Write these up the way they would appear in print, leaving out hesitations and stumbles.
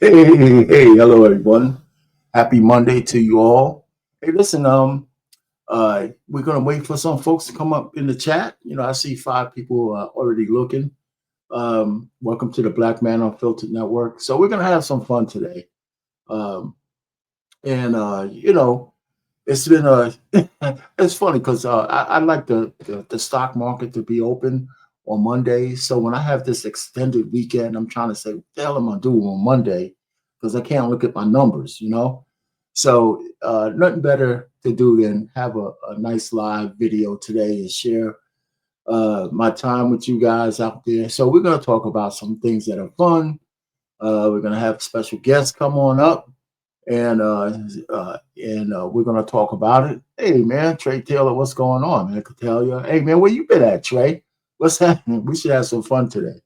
Hello everyone. Happy Monday to you all. Hey, listen, we're gonna wait for some folks to come up in the chat. I see five people already looking. Welcome to the Black Man Unfiltered Network. So we're gonna have some fun today. Um, and it's been it's funny because I like the stock market to be open on Monday. So when I have this extended weekend, I'm trying to say, what the hell am I doing on Monday? Because I can't look at my numbers. So nothing better to do than have a nice live video today and share my time with you guys out there. So we're going to talk about some things that are fun. We're going to have special guests come on up and we're gonna talk about it. Hey man, Trey Taylor, what's going on, man? I could tell you. Hey man, where you been at, Trey? What's happening? We should have some fun today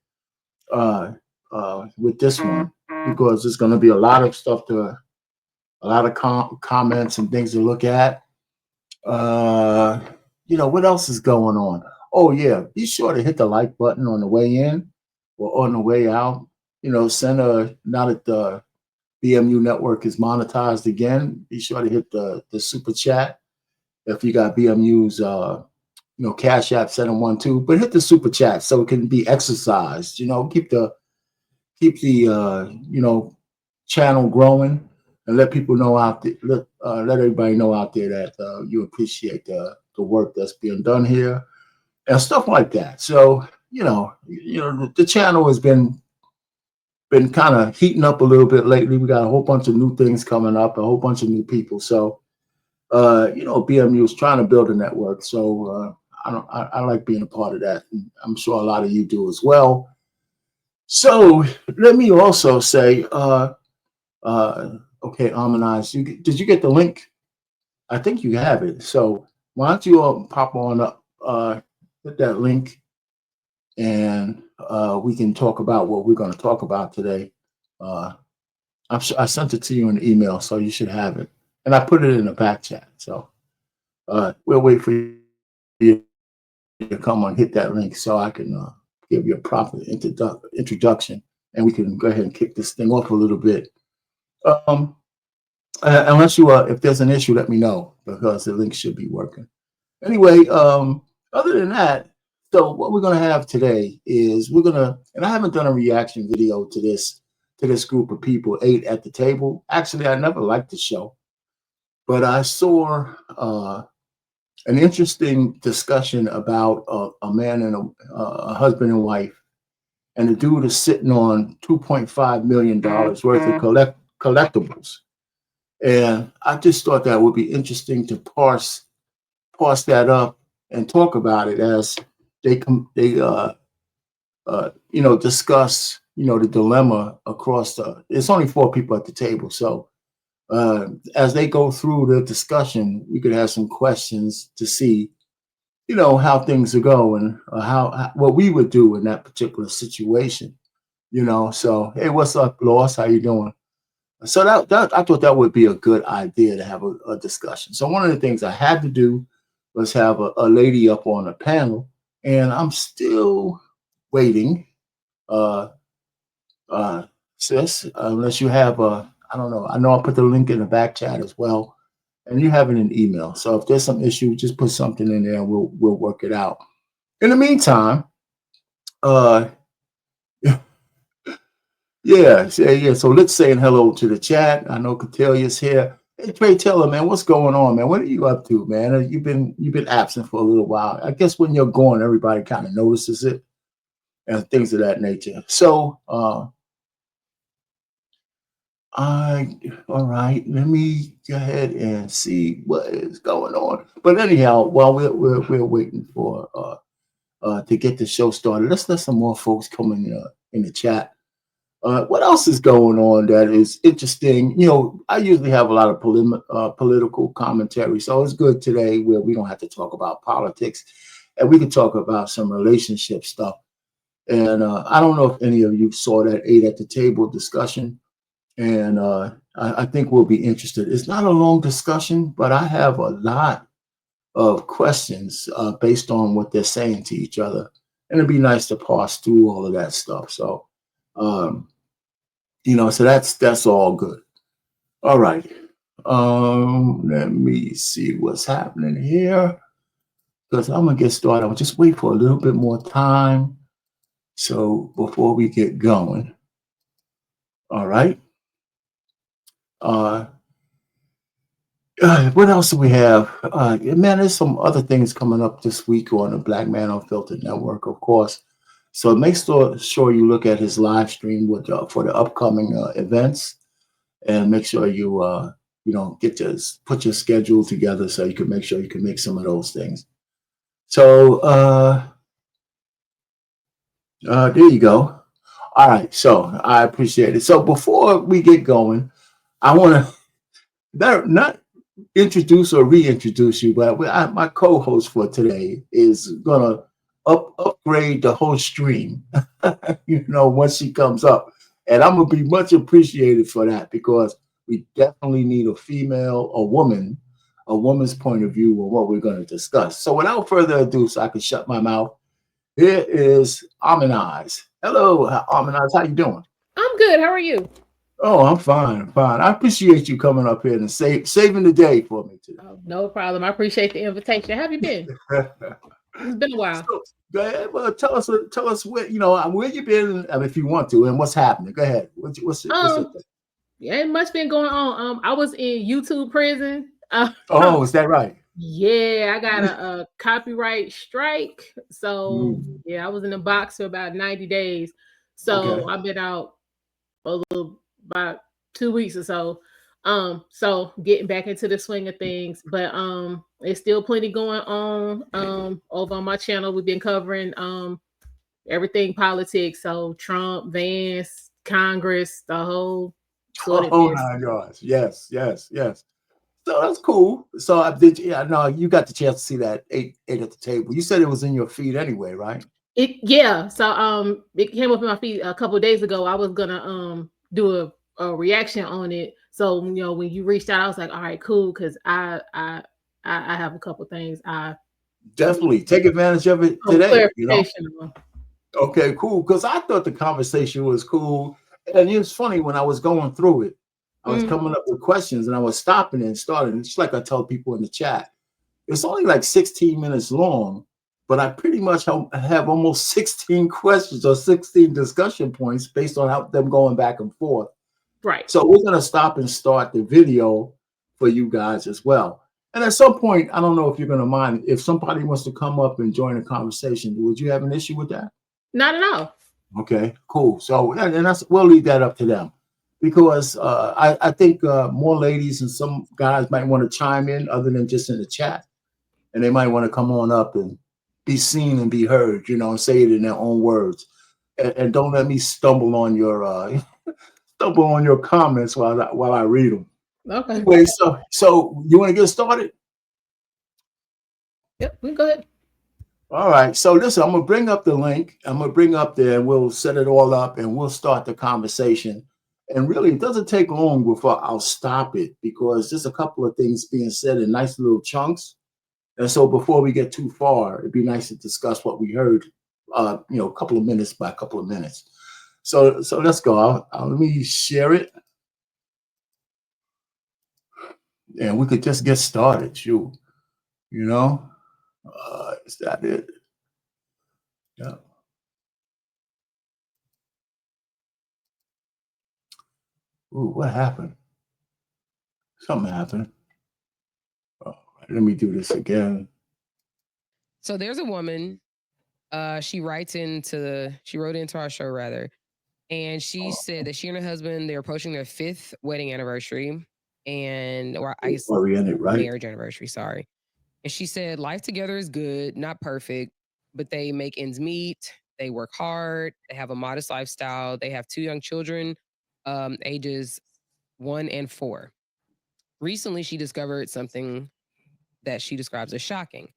with this one because there's gonna be a lot of stuff a lot of comments and things to look at. Uh, what else is going on? Oh yeah, be sure to hit the like button on the way in or on the way out. Send a now that the BMU network is monetized again. Be sure to hit the super chat if you got BMU's Cash App 712, but hit the super chat so it can be exercised. Keep the channel growing and let people know out there. Let everybody know out there that you appreciate the work that's being done here and stuff like that. So the channel has been kind of heating up a little bit lately. We got a whole bunch of new things coming up, a whole bunch of new people. So, BMU is trying to build a network. So I like being a part of that. And I'm sure a lot of you do as well. So let me also say, okay, Amanize, did you get the link? I think you have it. So why don't you all pop on up, hit that link, and we can talk about what we're going to talk about today. Uh, I sent it to you in the email, so you should have it. And I put it in the back chat. So we'll wait for you to come on, hit that link so I can give you a proper introduction and we can go ahead and kick this thing off a little bit. Um, unless if there's an issue, let me know because the link should be working. Anyway, other than that, so what we're going to have today is and I haven't done a reaction video to this group of people, 8 at the table. Actually, I never liked the show, but I saw an interesting discussion about a man and a husband and wife, and the dude is sitting on $2.5 million worth of collectables. And I just thought that would be interesting to parse that up and talk about it as they discuss the dilemma across it's only 4 people at the table. So as they go through the discussion, we could have some questions to see how things are going, how what we would do in that particular situation. So hey, what's up, Lois? How you doing? So that I thought that would be a good idea to have a discussion. So one of the things I had to do was have a lady up on a panel, and I'm still waiting. Uh, Sis, unless you have I don't know. I know I put the link in the back chat as well, and you have it in email. So if there's some issue, just put something in there, and we'll work it out. In the meantime, uh, yeah, yeah. So let's say hello to the chat. I know Catalia's here. Hey, Trey Taylor, man, what's going on, man? What are you up to, man? You've been absent for a little while. I guess when you're gone, everybody kind of notices it and things of that nature. So, all right. Let me go ahead and see what is going on. But anyhow, while we're waiting for to get the show started, let's let some more folks come in the chat. What else is going on that is interesting? I usually have a lot of political commentary, so it's good today where we don't have to talk about politics, and we can talk about some relationship stuff. And I don't know if any of you saw that 8 at the table discussion, and I think we'll be interested. It's not a long discussion, but I have a lot of questions based on what they're saying to each other, and it'd be nice to parse through all of that stuff. So. Um, So that's all good. All right. Let me see what's happening here because I'm gonna get started. I'll just wait for a little bit more time. So before we get going, all right. Uh, what else do we have? Man, there's some other things coming up this week on the Black Man Unfiltered Network, of course. So make sure you look at his live stream for the upcoming events, and make sure get to put your schedule together so you can make sure you can make some of those things. So there you go. All right. So I appreciate it. So before we get going, I want to not introduce or reintroduce you, but my co-host for today is gonna upgrade the whole stream. Once she comes up, and I'm gonna be much appreciated for that because we definitely need a woman's point of view on what we're going to discuss. So without further ado, so I can shut my mouth, here is Amanaz. Hello, Amanaz. How you doing? I'm good. How are you? Oh, I'm fine. I'm fine. I appreciate you coming up here and saving the day for me today. Oh, no problem. I appreciate the invitation. How have you been? It's been a while. So, go ahead. Well, tell us where you been, if you want to, and what's happening. Go ahead. What's your Um, thing? yeah, ain't much been going on. I was in YouTube prison. Oh, is that right? Yeah, I got a copyright strike. So Mm, yeah, I was in the box for about 90 days. okay. So I've been out about 2 weeks or so. So getting back into the swing of things, but there's still plenty going on. Over on my channel, we've been covering everything politics. So Trump, Vance, Congress, the whole sorted Oh mess. my gosh. Yes, yes, yes. So that's cool. So I did. Yeah, no, you got the chance to see that eight at the table. You said it was in your feed anyway, right? It yeah. So it came up in my feed a couple of days ago. I was gonna do a reaction on it. So when you reached out, I was like, all right, cool, because I have a couple things I need Definitely take advantage of it some today. clarification on. Okay, cool. Because I thought the conversation was cool, and it was funny when I was going through it. I was Mm, coming up with questions, and I was stopping and starting. It's like I tell people in the chat. It's only like 16 minutes long, but I pretty much have almost 16 questions or 16 discussion points based on how them going back and forth. right. So we're gonna stop and start the video for you guys as well. And at some point, I don't know if you're gonna mind if somebody wants to come up and join the conversation. Would you have an issue with that? Not at all. Okay, cool. So and that's we'll leave that up to them because I think more ladies and some guys might want to chime in other than just in the chat, and they might want to come on up and be seen and be heard. And say it in their own words, and don't let me stumble on your comments while I read them. Okay. Anyway, so you want to get started? Yep. We can go ahead. All right. So listen, I'm gonna bring up the link. I'm gonna bring up there, and we'll set it all up, and we'll start the conversation. And really, it doesn't take long before I'll stop it because there's a couple of things being said in nice little chunks. And so, before we get too far, it'd be nice to discuss what we heard. A couple of minutes by a couple of minutes. So let's go. Let me share it, and we could just get started. You know, is that it? Yeah. Ooh, what happened? Something happened. All right, let me do this again. So there's a woman. She wrote into our show rather, and she said that she and her husband they're approaching their fifth wedding anniversary, or I guess Are we in it right? marriage anniversary. Sorry. And she said life together is good, not perfect, but they make ends meet. They work hard. They have a modest lifestyle. They have two young children, ages 1 and 4. Recently, she discovered something that she describes as shocking.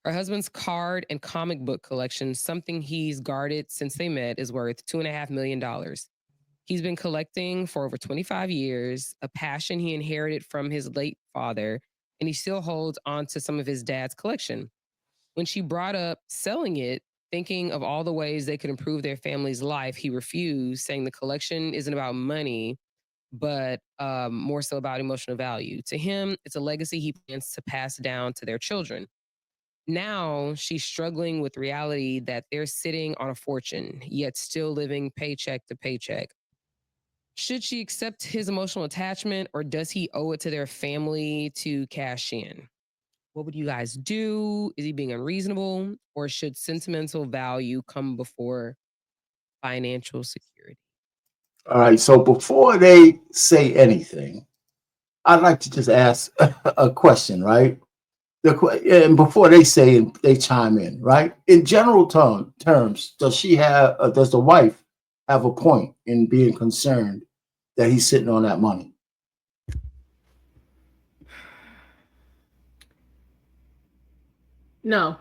Her husband's card and comic book collection, something he's guarded since they met, is worth $2.5 million. He's been collecting for over 25 years, a passion he inherited from his late father, and he still holds on to some of his dad's collection. When she brought up selling it, Thinking of all the ways they could improve their family's life, he refused, saying the collection isn't about money, but more so about emotional value. To him, it's a legacy he plans to pass down to their children. Now she's struggling with reality that they're sitting on a fortune, yet still living paycheck to paycheck. Should she accept his emotional attachment, or does he owe it to their family to cash in? What would you guys do? Is he being unreasonable, or should sentimental value come before financial security? All right. So before they say anything, I'd like to just ask a question, right? And before they say and they chime in, right? In general terms, does the wife have a point in being concerned that he's sitting on that money? No,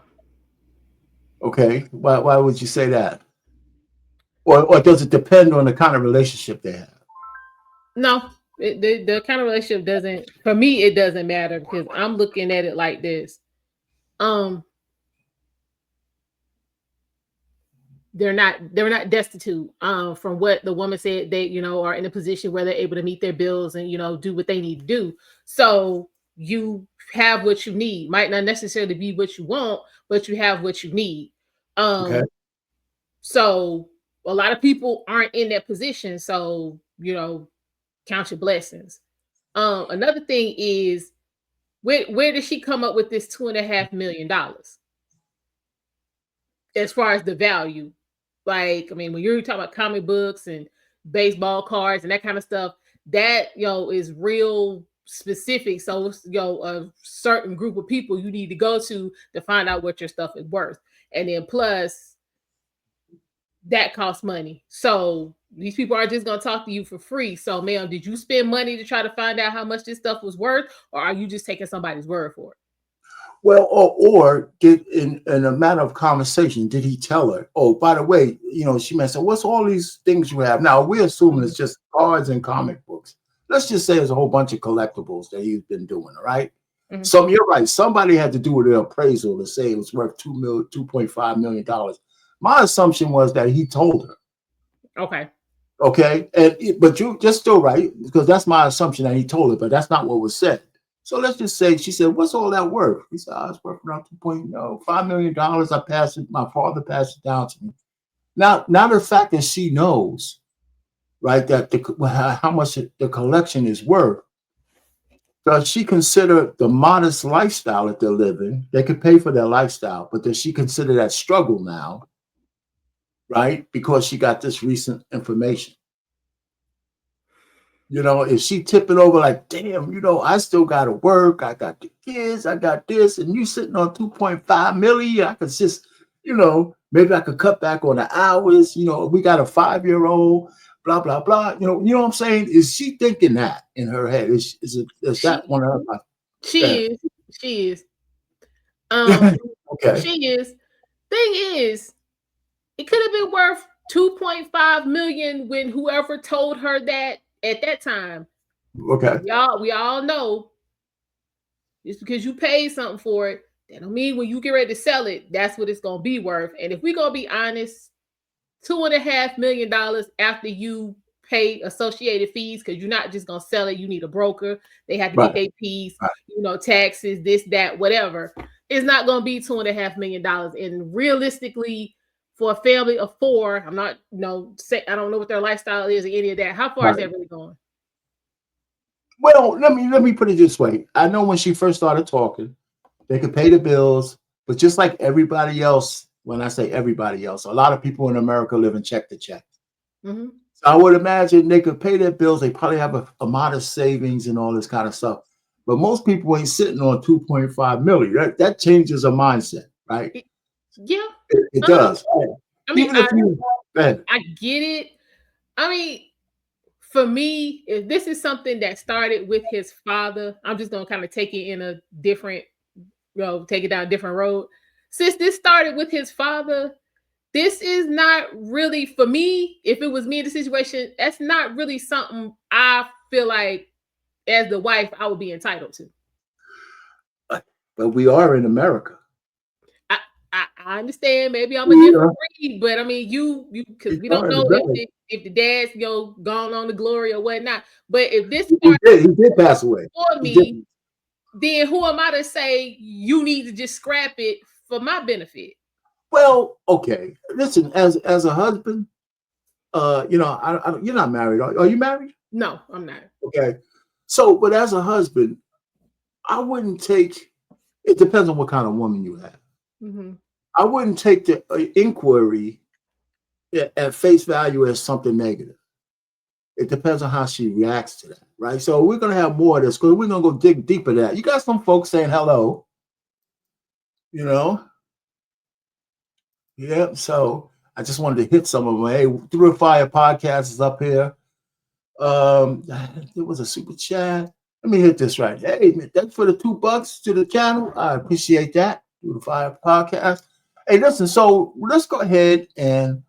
Okay. Why would you say that? Or does it depend on the kind of relationship they have? no. The kind of relationship doesn't, for me, it doesn't matter because I'm looking at it like this. Um, they're not destitute. From what the woman said, they are in a position where they're able to meet their bills and do what they need to do. So you have what you need. Might not necessarily be what you want, but you have what you need. Okay. So a lot of people aren't in that position. So count your blessings. Another thing is, where did she come up with this $2.5 million as far as the value? Like, I mean, when you're talking about comic books and baseball cards and that kind of stuff, that is real specific. So it's, a certain group of people you need to go to find out what your stuff is worth. And then plus that costs money. So these people are just gonna talk to you for free. So, ma'am, did you spend money to try to find out how much this stuff was worth, or are you just taking somebody's word for it? Well, or did in a matter of conversation, did he tell her, oh, by the way, she may say, what's all these things you have? Now we're assuming it's just cards and comic books. Let's just say there's a whole bunch of collectibles that he's been doing, all right? Mhm. So you're right. Somebody had to do with the appraisal to say it was worth $2.5 million. My assumption was that he told her. Okay. Okay. But you just still right, because that's my assumption that he told her, but that's not what was said. So let's just say she said, what's all that worth? He said, it's worth around $2.5 million. I passed it, my father passed it down to me. Now the fact that she knows, right, that how much the collection is worth, does she consider the modest lifestyle that they're living? They could pay for their lifestyle, but does she consider that struggle now, right? Because she got this recent information. If she tip it over like, damn, I still got to work. I got the kids. I got this. And you sitting on 2.5 million. I could just, maybe I could cut back on the hours. We got a 5-year-old, blah, blah, blah. You know what I'm saying? Is she thinking that in her head? Is that one of her? She is. She is. Okay. She is. Thing is, it could have been worth 2.5 million when whoever told her that at that time. Okay. We all know just because you paid something for it, that don't mean when you get ready to sell it, that's what it's gonna be worth. And if we're gonna be honest, $2.5 million after you pay associated fees, because you're not just gonna sell it, you need a broker, they have to get their piece, taxes, this, that, whatever. It's not gonna be $2.5 million. And realistically, for a family of 4, I'm not, I don't know what their lifestyle is or any of that. How far is that really going? Well, let me put it this way. I know when she first started talking, they could pay the bills, but just like everybody else, when I say everybody else, a lot of people in America live in check to check. Mm-hmm. So I would imagine they could pay their bills. They probably have a modest savings and all this kind of stuff. But most people ain't sitting on 2.5 million. That changes a mindset, right? Yeah, It does. I mean, Even if I get it. I mean, for me, if this is something that started with his father, I'm just gonna kind of take it in a different, take it down a different road. Since this started with his father, this is not really, for me, if it was me in the situation, that's not really something I feel like as the wife I would be entitled to. but we are in America. I I understand. Maybe I'm a different breed, but I mean, because we don't know if the dad's gone on to glory or whatnot. But if this he did pass away for me, then who am I to say you need to just scrap it for my benefit? Well, okay. Listen, as a husband, you're not married. Are you married? No, I'm not. Okay. So, but as a husband, I wouldn't take. It depends on what kind of woman you have. Mm-hmm. I wouldn't take the inquiry at face value as something negative. It depends on how she reacts to that, right? So we're gonna have more of this because we're gonna go dig deeper into that. You got some folks saying hello, Yeah. So I just wanted to hit some of them. Hey, Through the Fire podcast is up here. There was a super chat. Let me hit this right. Hey, man, thanks for the $2 to the channel. I appreciate that. Through the Fire podcast. Hey, listen. So let's go ahead and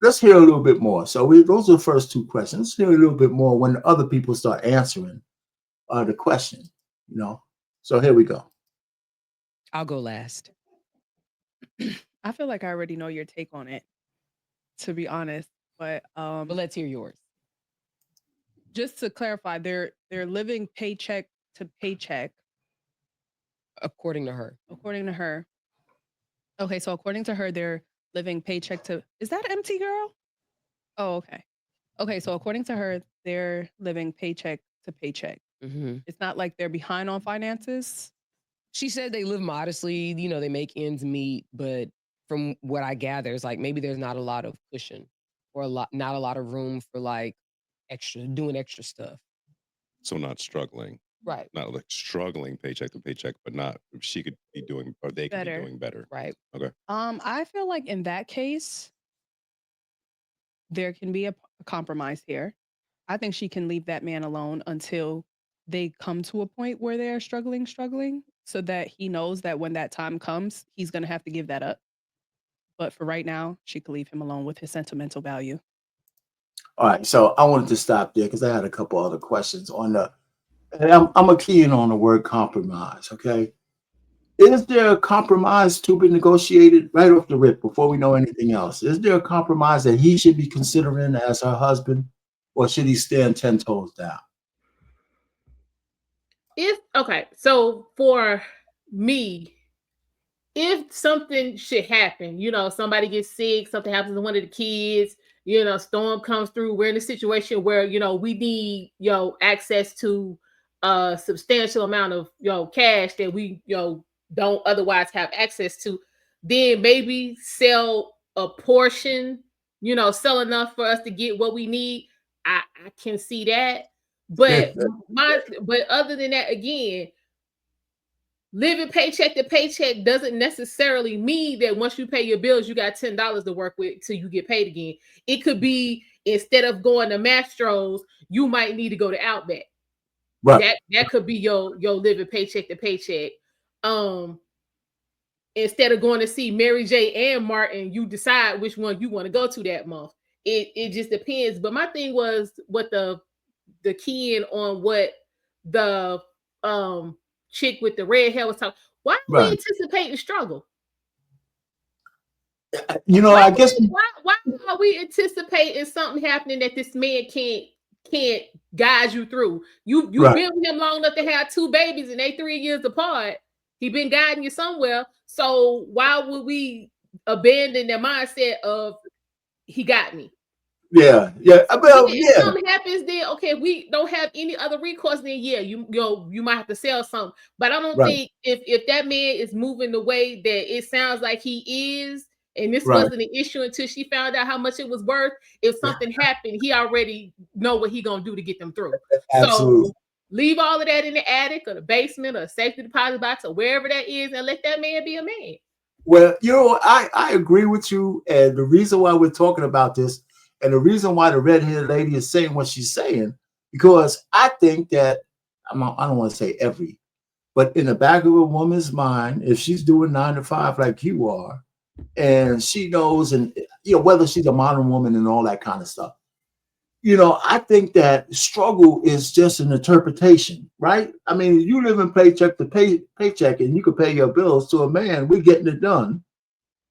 let's hear a little bit more. So those are the first two questions. Let's hear a little bit more when other people start answering the question. So here we go. I'll go last. I feel like I already know your take on it, to be honest. But let's hear yours. Just to clarify, they're living paycheck to paycheck. According to her. According to her. Okay, so according to her, they're living paycheck to. Is that empty, girl? Oh, okay. Okay, so according to her, they're living paycheck to paycheck. Mm-hmm. It's not like they're behind on finances. She said they live modestly, they make ends meet, but from what I gather, it's like maybe there's not a lot of cushion or not a lot of room for like doing extra stuff. So not struggling. Right. Not like struggling paycheck to paycheck, but not she could be doing or they could be doing better. Right. Okay. I feel like in that case, there can be a compromise here. I think she can leave that man alone until they come to a point where they're struggling, so that he knows that when that time comes, he's going to have to give that up. But for right now, she could leave him alone with his sentimental value. All right. So I wanted to stop there because I had a couple other questions on and I'm a key in on the word compromise. Okay. Is there a compromise to be negotiated right off the rip before we know anything else? Is there a compromise that he should be considering as her husband, or should he stand 10 toes down? So for me, if something should happen, somebody gets sick, something happens to one of the kids, storm comes through, we're in a situation where, we need, access to a substantial amount of, cash that we, don't otherwise have access to, then maybe sell a portion, sell enough for us to get what we need. I can see that. But other than that, again, living paycheck to paycheck doesn't necessarily mean that once you pay your bills, you got $10 to work with till you get paid again. It could be instead of going to Mastro's, you might need to go to Outback. Right. That could be your living paycheck to paycheck. Instead of going to see Mary J. and Martin, you decide which one you want to go to that month. It just depends. But my thing was what the key in on what the chick with the red hair was talking. Why are we anticipating struggle? I guess why are we anticipating something happening that this man can't guide you through? You've been with him long enough to have 2 babies and they 3 years apart. He been guiding you somewhere. So why would we abandon the mindset of he got me? Yeah. If something happens, then okay, we don't have any other recourse. Then you might have to sell something. But I don't think if that man is moving the way that it sounds like he is, and this wasn't an issue until she found out how much it was worth. If something happened, he already know what he gonna do to get them through. Absolutely. So leave all of that in the attic or the basement or safety deposit box or wherever that is, and let that man be a man. Well, I agree with you, and the reason why we're talking about this. And the reason why the red-haired lady is saying what she's saying, because I think that, I don't want to say every, but in the back of a woman's mind, if she's doing 9 to 5 like you are, and she knows, and whether she's a modern woman and all that kind of stuff, I think that struggle is just an interpretation, right? I mean, you live in paycheck to paycheck, and you can pay your bills to a man. We're getting it done.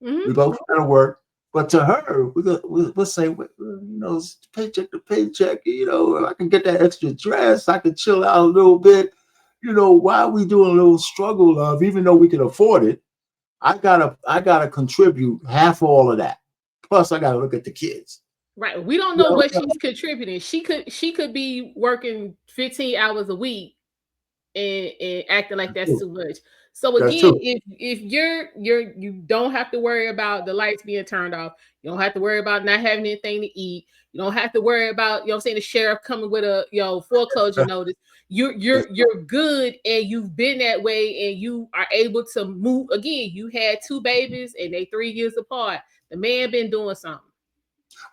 We both got to work. But to her, we'll say, it's paycheck to paycheck. If I can get that extra dress, I can chill out a little bit. Why are we doing a little struggle of, even though we can afford it, I gotta contribute half all of that. Plus, I gotta look at the kids. Right. We don't know what she's contributing. She could be working 15 hours a week and acting like that's too much. So again, if you don't have to worry about the lights being turned off, you don't have to worry about not having anything to eat, you don't have to worry about the sheriff coming with a foreclosure notice. You're good, and you've been that way, and you are able to move. Again, you had 2 babies and they 3 years apart. The man been doing something.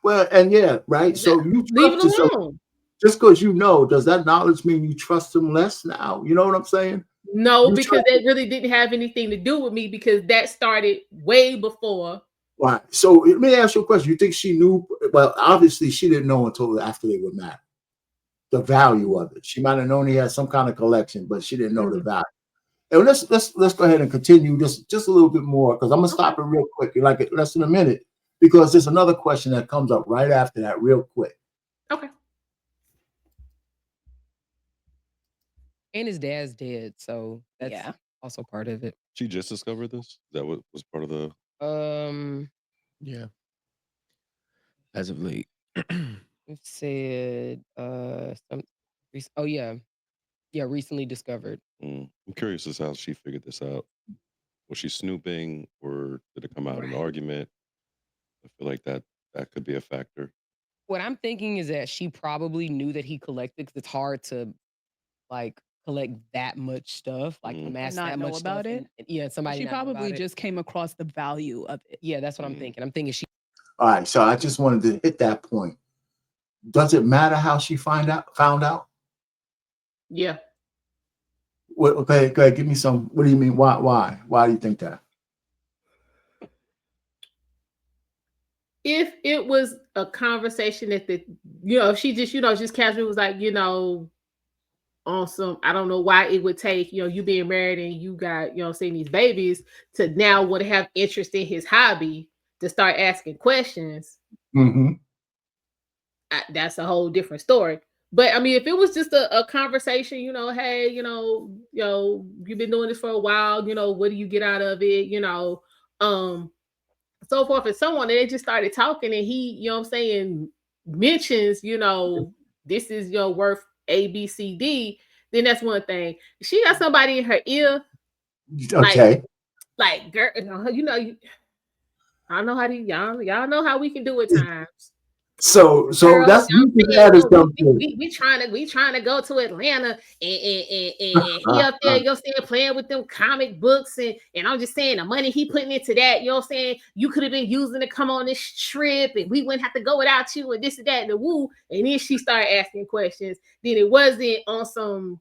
Well, and yeah, right. So you leave it alone. Just because does that knowledge mean you trust him less now? You know what I'm saying? No, because that really didn't have anything to do with me, because that started way before. Right. So let me ask you a question. You think she knew? Well, obviously she didn't know until after they were married the value of it. She might have known he had some kind of collection, but she didn't know the value. And let's go ahead and continue just a little bit more, because I'm gonna stop it real quick, like less than a minute, because there's another question that comes up right after that, real quick. Okay. And his dad's dead, so that's also part of it. She just discovered this? Is that what was part of the yeah. As of late. It said recently discovered. I'm curious as how she figured this out. Was she snooping, or did it come out in an argument? I feel like that could be a factor. What I'm thinking is that she probably knew that he collected, because it's hard to collect that much stuff, amass that much about stuff. it. Somebody she probably just came across the value of it. Yeah, that's what I'm thinking. I'm thinking she. All right, so I just wanted to hit that point. Does it matter how she found out? Yeah. Okay, go ahead. Give me some. What do you mean? Why do you think that? If it was a conversation that if she just casually was like, on some, I don't know why it would take, you being married and you got, seeing these babies, to now want to have interest in his hobby, to start asking questions. That's a whole different story. But I mean, if it was just a conversation, hey, you've been doing this for a while, what do you get out of it? So forth and so on. And they just started talking, and he, mentions, this is worth A, B, C, D. Then that's one thing. She got somebody in her ear. Okay. Like girl, I don't know how y'all know how we can do at times. So Girl, that's we trying to go to Atlanta, and he up there, playing with them comic books, and I'm just saying the money he putting into that, you could have been using to come on this trip, and we wouldn't have to go without you, and this and that and the woo. And then she started asking questions. Then it wasn't on some,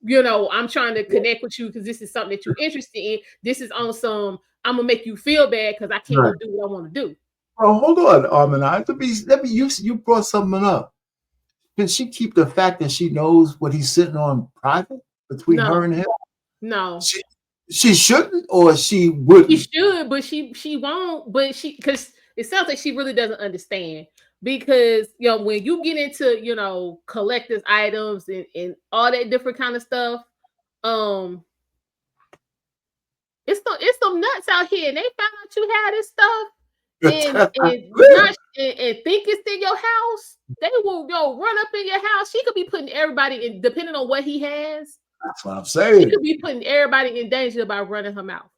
I'm trying to connect with you because this is something that you're interested in. This is on some, I'm gonna make you feel bad because I can't go do what I want to do. Oh, hold on, Armanai. Let me you brought something up. Can she keep the fact that she knows what he's sitting on private between her and him? No. She shouldn't, or she wouldn't. She should, but she won't. But because it sounds like she really doesn't understand. Because when you get into collector's items and all that different kind of stuff, it's some nuts out here, and they found out you had this stuff. And think it's in your house, they will run up in your house. She could be putting everybody in, depending on what he has. That's what I'm saying. She could be putting everybody in danger by running her mouth.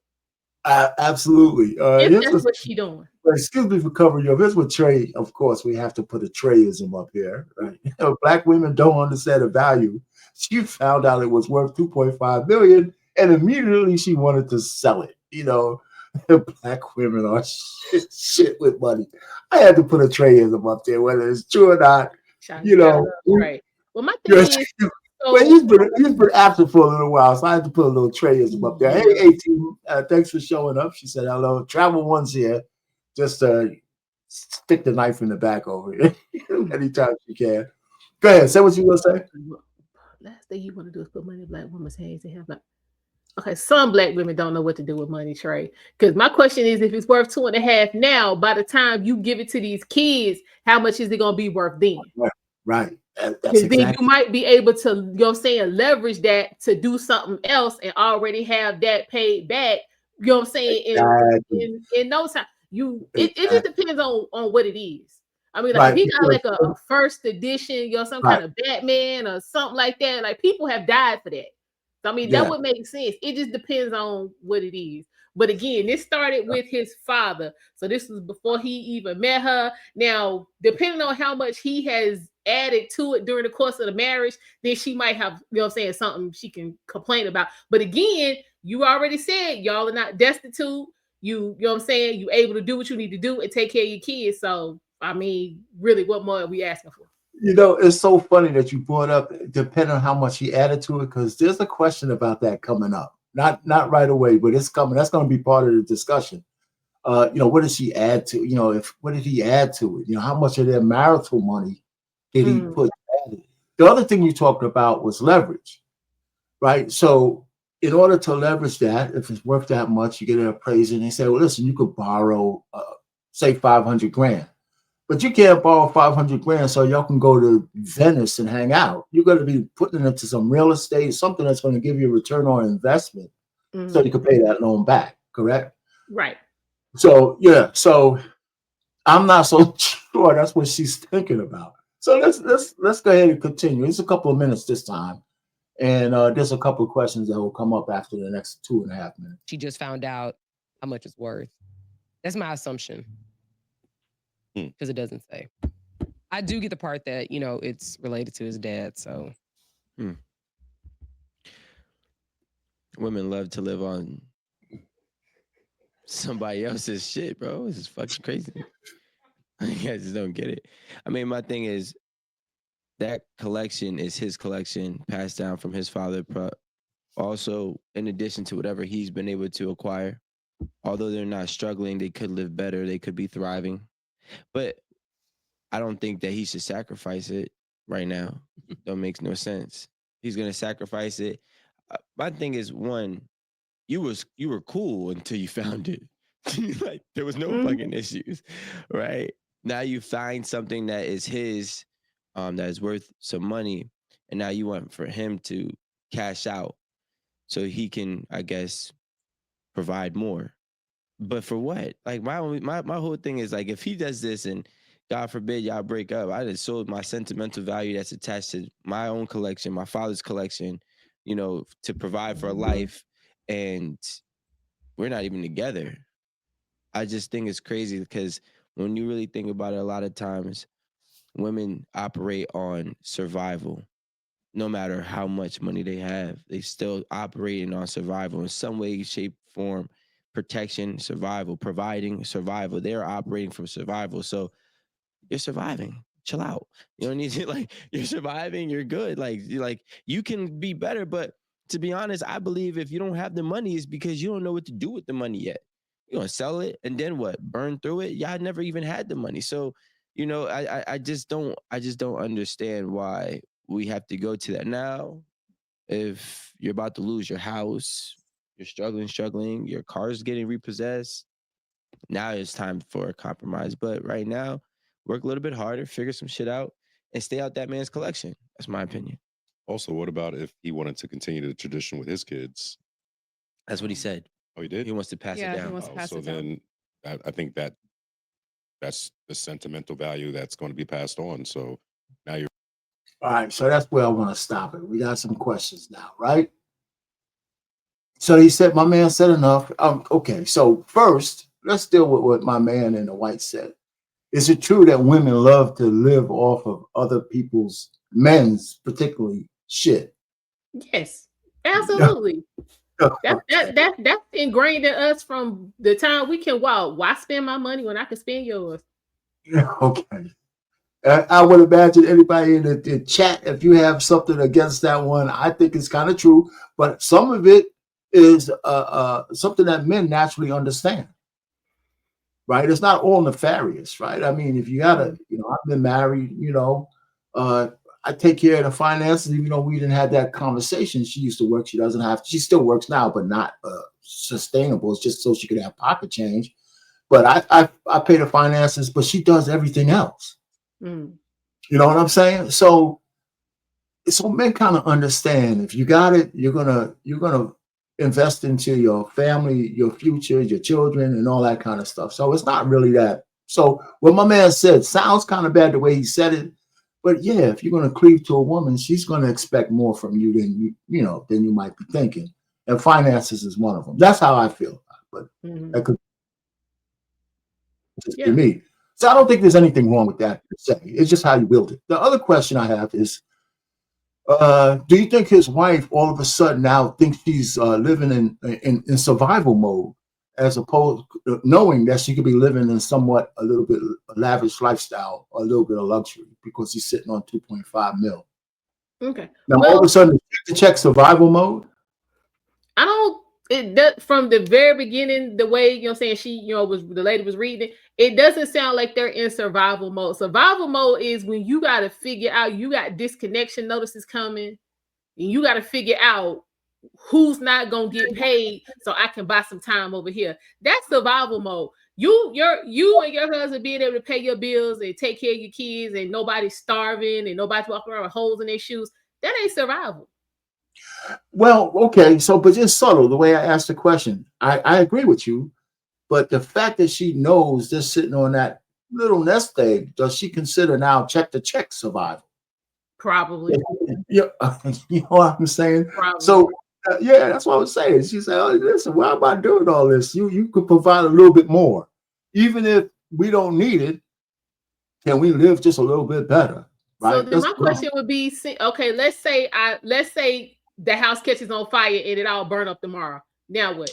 Absolutely. That's what she doing. Excuse me for covering you up. Here's what Trey, of course, we have to put a Treyism up here. Right? Black women don't understand the value. She found out it was worth $2.5 million, and immediately she wanted to sell it. Black women are shit with money. I had to put a Treyism up there, whether it's true or not. Right. Well, my thing is, he's been absent for a little while, so I had to put a little Treyism up there. Hey, team, thanks for showing up. She said hello. Travel One's here. Just stick the knife in the back over here anytime she can. Go ahead. Say what you want to say. Last thing you want to do is put money in black women's hands and have Okay, some black women don't know what to do with money, Trey. Because my question is, if it's worth 2.5 now, by the time you give it to these kids, how much is it gonna be worth then? Right. That's Because then exactly you might be able to, you know what I'm saying, leverage that to do something else and already have that paid back, you know what I'm saying, exactly. in no time. It just Exactly. depends on what it is. I mean, like if Right. he got Because, like a first edition, you know, some right. kind of Batman or something like that, like people have died for that. So, I mean, that Yeah. would make sense. It just depends on what it is. But again, this started with his father. So this was before he even met her. Now, depending on how much he has added to it during the course of the marriage, then she might have, you know what I'm saying, something she can complain about. But again, you already said y'all are not destitute. You know what I'm saying? You able to do what you need to do and take care of your kids. So, I mean, really, what more are we asking for? You know, it's so funny that you brought up depending on how much he added to it, because there's a question about that coming up. Not right away, but it's coming. That's going to be part of the discussion. You know, what did she add to? You know, if what did he add to it? You know, how much of their marital money did he put added? The other thing you talked about was leverage, right? So in order to leverage that, if it's worth that much, you get an appraiser, and they say, well, listen, you could borrow, say, 500 grand. But you can't borrow 500 grand so y'all can go to Venice and hang out. You're going to be putting it into some real estate, something that's going to give you a return on investment so you can pay that loan back, correct? Right. So, yeah, so I'm not so sure that's what she's thinking about. So let's go ahead and continue. It's a couple of minutes this time. And there's a couple of questions that will come up after the next 2.5 minutes. She just found out how much it's worth. That's my assumption. Because it doesn't say. I do get the part that, you know, it's related to his dad, so. Women love to live on somebody else's shit, bro. This is fucking crazy. I just don't get it. I mean, my thing is that collection is his collection passed down from his father. Also, in addition to whatever he's been able to acquire, although they're not struggling, they could live better. They could be thriving. But I don't think that he should sacrifice it right now. That makes no sense. He's going to sacrifice it. My thing is, one, you were cool until you found it. Like there was no fucking issues, right? Now you find something that is his, that is worth some money, and now you want for him to cash out so he can, I guess, provide more. But for what? Like my whole thing is like if he does this and God forbid y'all break up, I just sold my sentimental value that's attached to my own collection, my father's collection, you know, to provide for a life, and we're not even together. I just think it's crazy because when you really think about it, a lot of times women operate on survival. No matter how much money they have, they still operating on survival in some way, shape, form, protection, survival, providing survival. They're operating from survival. So you're surviving. Chill out. You don't need to like you're surviving, you're good. Like you can be better, but to be honest, I believe if you don't have the money, it's because you don't know what to do with the money yet. You're gonna sell it and then what? Burn through it? Y'all never even had the money. So, you know, I just don't understand why we have to go to that now. If you're about to lose your house, you're struggling, your car's getting repossessed. Now it's time for a compromise. But right now, work a little bit harder, figure some shit out, and stay out that man's collection. That's my opinion. Also, what about if he wanted to continue the tradition with his kids? That's what he said. Oh, he did? He wants to pass it Yeah, he down. wants to pass So it down. then I think that's the sentimental value that's going to be passed on. So now you're All right, so that's where I want to stop it. We got some questions now, right? So he said, my man said enough. Okay, so first, let's deal with what my man in the white said. Is it true that women love to live off of other people's men's, particularly shit? Yes, absolutely. That's ingrained in us from the time we can walk. Why spend my money when I can spend yours? Okay. I would imagine anybody in the chat, if you have something against that one, I think it's kind of true. But some of it is something that men naturally understand, right? It's not all nefarious, right? I mean, if you got to, you know, I've been married, you know, I take care of the finances, even though we didn't have that conversation. She used to work. She doesn't have. She still works now, but not sustainable. It's just so she could have pocket change. But I pay the finances, but she does everything else. Mm. You know what I'm saying? So men kind of understand, if you got it, you're gonna invest into your family, your future, your children, and all that kind of stuff. So it's not really that. So what my man said sounds kind of bad the way he said it, but yeah, if you're gonna cleave to a woman, she's gonna expect more from you than than you might be thinking. And finances is one of them. That's how I feel. But that could just be me. So I don't think there's anything wrong with that per se. It's just how you build it. The other question I have is, do you think his wife all of a sudden now thinks she's living in survival mode, as opposed to knowing that she could be living in somewhat a little bit lavish lifestyle, or a little bit of luxury, because he's sitting on 2.5 mil? Okay. Now all of a sudden, check survival mode. I don't. From the very beginning, the way saying she the lady was reading, it doesn't sound like they're in survival mode. Survival mode is when you got to figure out, you got disconnection notices coming, and you got to figure out who's not gonna get paid so I can buy some time over here. That's survival mode. You and your husband being able to pay your bills and take care of your kids, and nobody's starving and nobody's walking around with holes in their shoes. That ain't survival. Well, okay, so but just subtle the way I asked the question. I agree with you, but the fact that she knows just sitting on that little nest egg, does she consider now check to check survival? Probably. Yeah, you know what I'm saying? Probably. So yeah, that's what I was saying. She said, "Oh, listen, why am I doing all this? You could provide a little bit more, even if we don't need it. Can we live just a little bit better?" Right? So then my question would be, okay, let's say the house catches on fire and it all burn up tomorrow. Now what?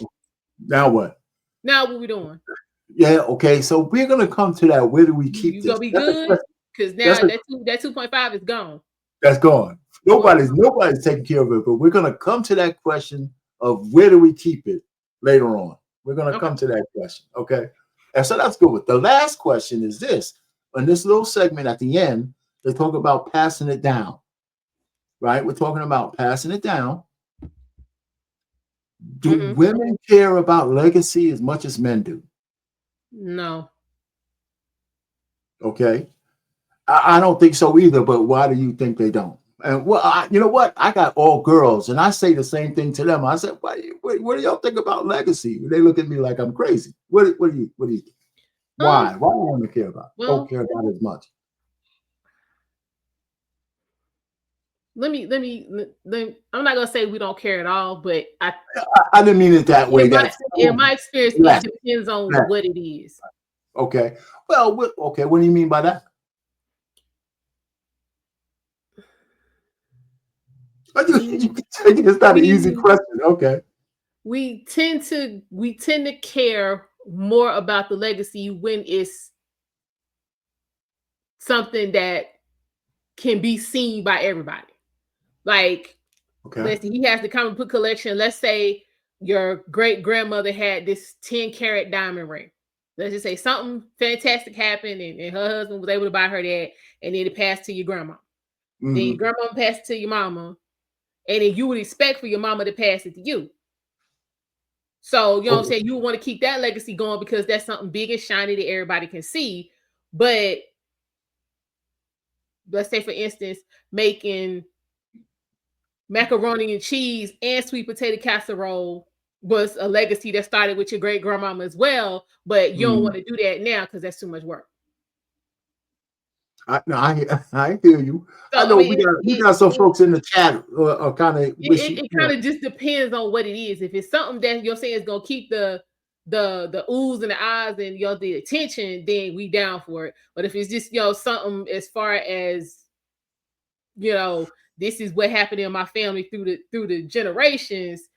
Now what? Now what we doing? Yeah, okay. So we're gonna come to that. Where do we keep this? You gonna be good? Because now that 2.5 is gone. That's gone. Nobody's taking care of it, but we're gonna come to that question of where do we keep it later on. We're gonna come to that question. Okay. And so that's good. With the last question is this: in this little segment at the end, they talk about passing it down. Right? We're talking about passing it down. Do women care about legacy as much as men do? No. Okay. I don't think so either, but why do you think they don't? And well, you know what? I got all girls, and I say the same thing to them. I said, what do y'all think about legacy? They look at me like I'm crazy. What do you think? Why? Why do you want to care about? Don't care about it as much. Let me. I'm not gonna say we don't care at all, but I didn't mean it that way. In my experience, it depends on what it is. Okay. Well, okay. What do you mean by that? It's not an easy question. Okay. We tend to care more about the legacy when it's something that can be seen by everybody. Like, let's see, he has the comic book collection. Let's say your great grandmother had this 10-carat diamond ring. Let's just say something fantastic happened, and her husband was able to buy her that, and then it passed to your grandma. Then your grandma passed it to your mama, and then you would expect for your mama to pass it to you. So, you know what I'm saying? You want to keep that legacy going because that's something big and shiny that everybody can see. But let's say, for instance, making macaroni and cheese and sweet potato casserole was a legacy that started with your great grandmama as well. But you don't want to do that now because that's too much work. I hear you. So, I know we got some folks in the chat kind of. It kind of just depends on what it is. If it's something that you're saying is gonna keep the oohs and the eyes and the attention, then we down for it. But if it's just something as far as this is what happened in my family through the generations,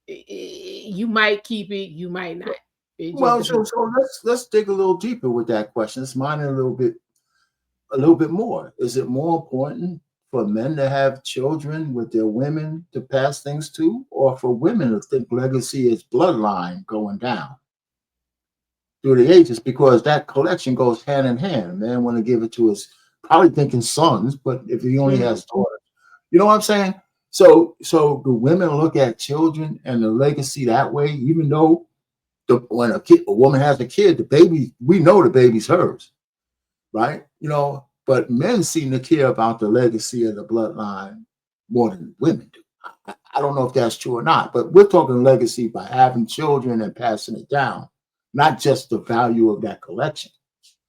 you might keep it, you might not. Well, so let's dig a little deeper with that question. Let's mine it a little bit more. Is it more important for men to have children with their women to pass things to, or for women to think legacy is bloodline going down through the ages? Because that collection goes hand in hand. A man want to give it to his probably thinking sons, but if he only Mhm. has daughters, you know what I'm saying? So the women look at children and the legacy that way, even though when a woman has a kid, the baby, we know the baby's hers, right? You know, but men seem to care about the legacy of the bloodline more than women do. I don't know if that's true or not, but we're talking legacy by having children and passing it down, not just the value of that collection.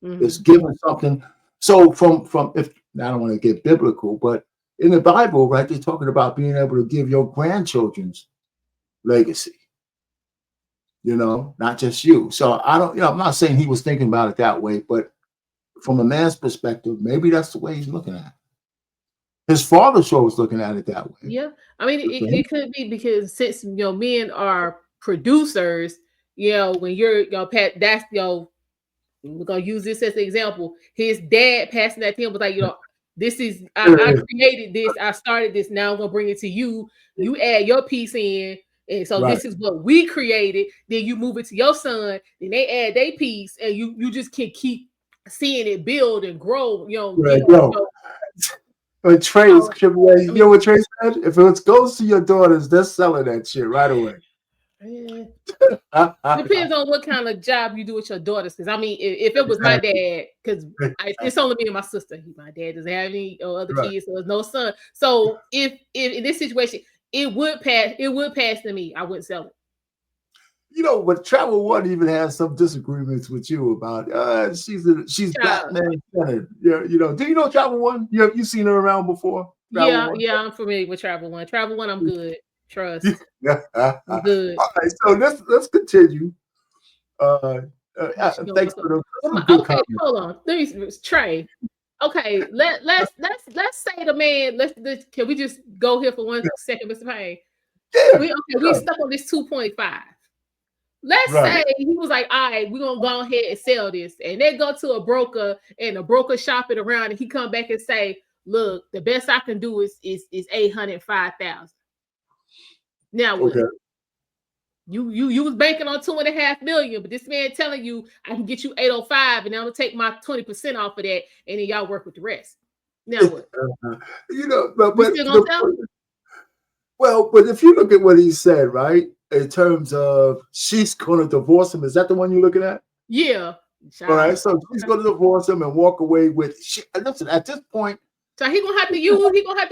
It's Mhm. giving something. So from if I don't want to get biblical, but in the Bible, right, they're talking about being able to give your grandchildren's legacy, you know, not just you. So I don't, you know, I'm not saying he was thinking about it that way, but from a man's perspective, maybe that's the way he's looking at it. His father sure was looking at it that way. Yeah, I mean, Good for him. it could be because since men are producers, when you're Pat, that's we're gonna use this as an example. His dad passing that to him was like, this is I created this, I started this. Now I'm gonna bring it to you. You add your piece in, and so Right. this is what we created. Then you move it to your son. Then they add their piece, and you just can keep seeing it build and grow. Right. Get Yo, when Trey's I you know mean, what Trey said? If it goes to your daughters, they're selling that shit right away. eh, depends on what kind of job you do with your daughters. Because I mean, if it was my dad, because it's only me and my sister. My dad doesn't have any other Right. kids, so there's no son. So if in this situation, it would pass to me. I wouldn't sell it. You know, but Travel One even has some disagreements with you about she's Child. Batman centered. Yeah, you know. Do you know Travel One? You seen her around before? Travel One? Yeah, I'm familiar with Travel One. Travel One, I'm good. Trust. Yeah. I'm good. All right, so let's continue. She gonna Thanks look up. for the Well, some good okay, comments. hold on. Let me Trey. Okay, let's say the man. Can we just go here for 1 second, Mr. Payne? Yeah, We stuck on this 2.5. Let's right. say he was like, all right, we're gonna go ahead and sell this. And they go to a broker and the broker shop it around and he come back and say, look, the best I can do is 805,000. Now what? Okay. You was banking on 2.5 million, but this man telling you I can get you 805 and I'm gonna take my 20% off of that, and then y'all work with the rest. Now what? You know, but We still gonna sell? well, but if you look at what he said, right, in terms of she's going to divorce him, is that the one you're looking at? Yeah. All right, so she's Okay. going to divorce him and walk away with. Listen, at this point, So he gonna have to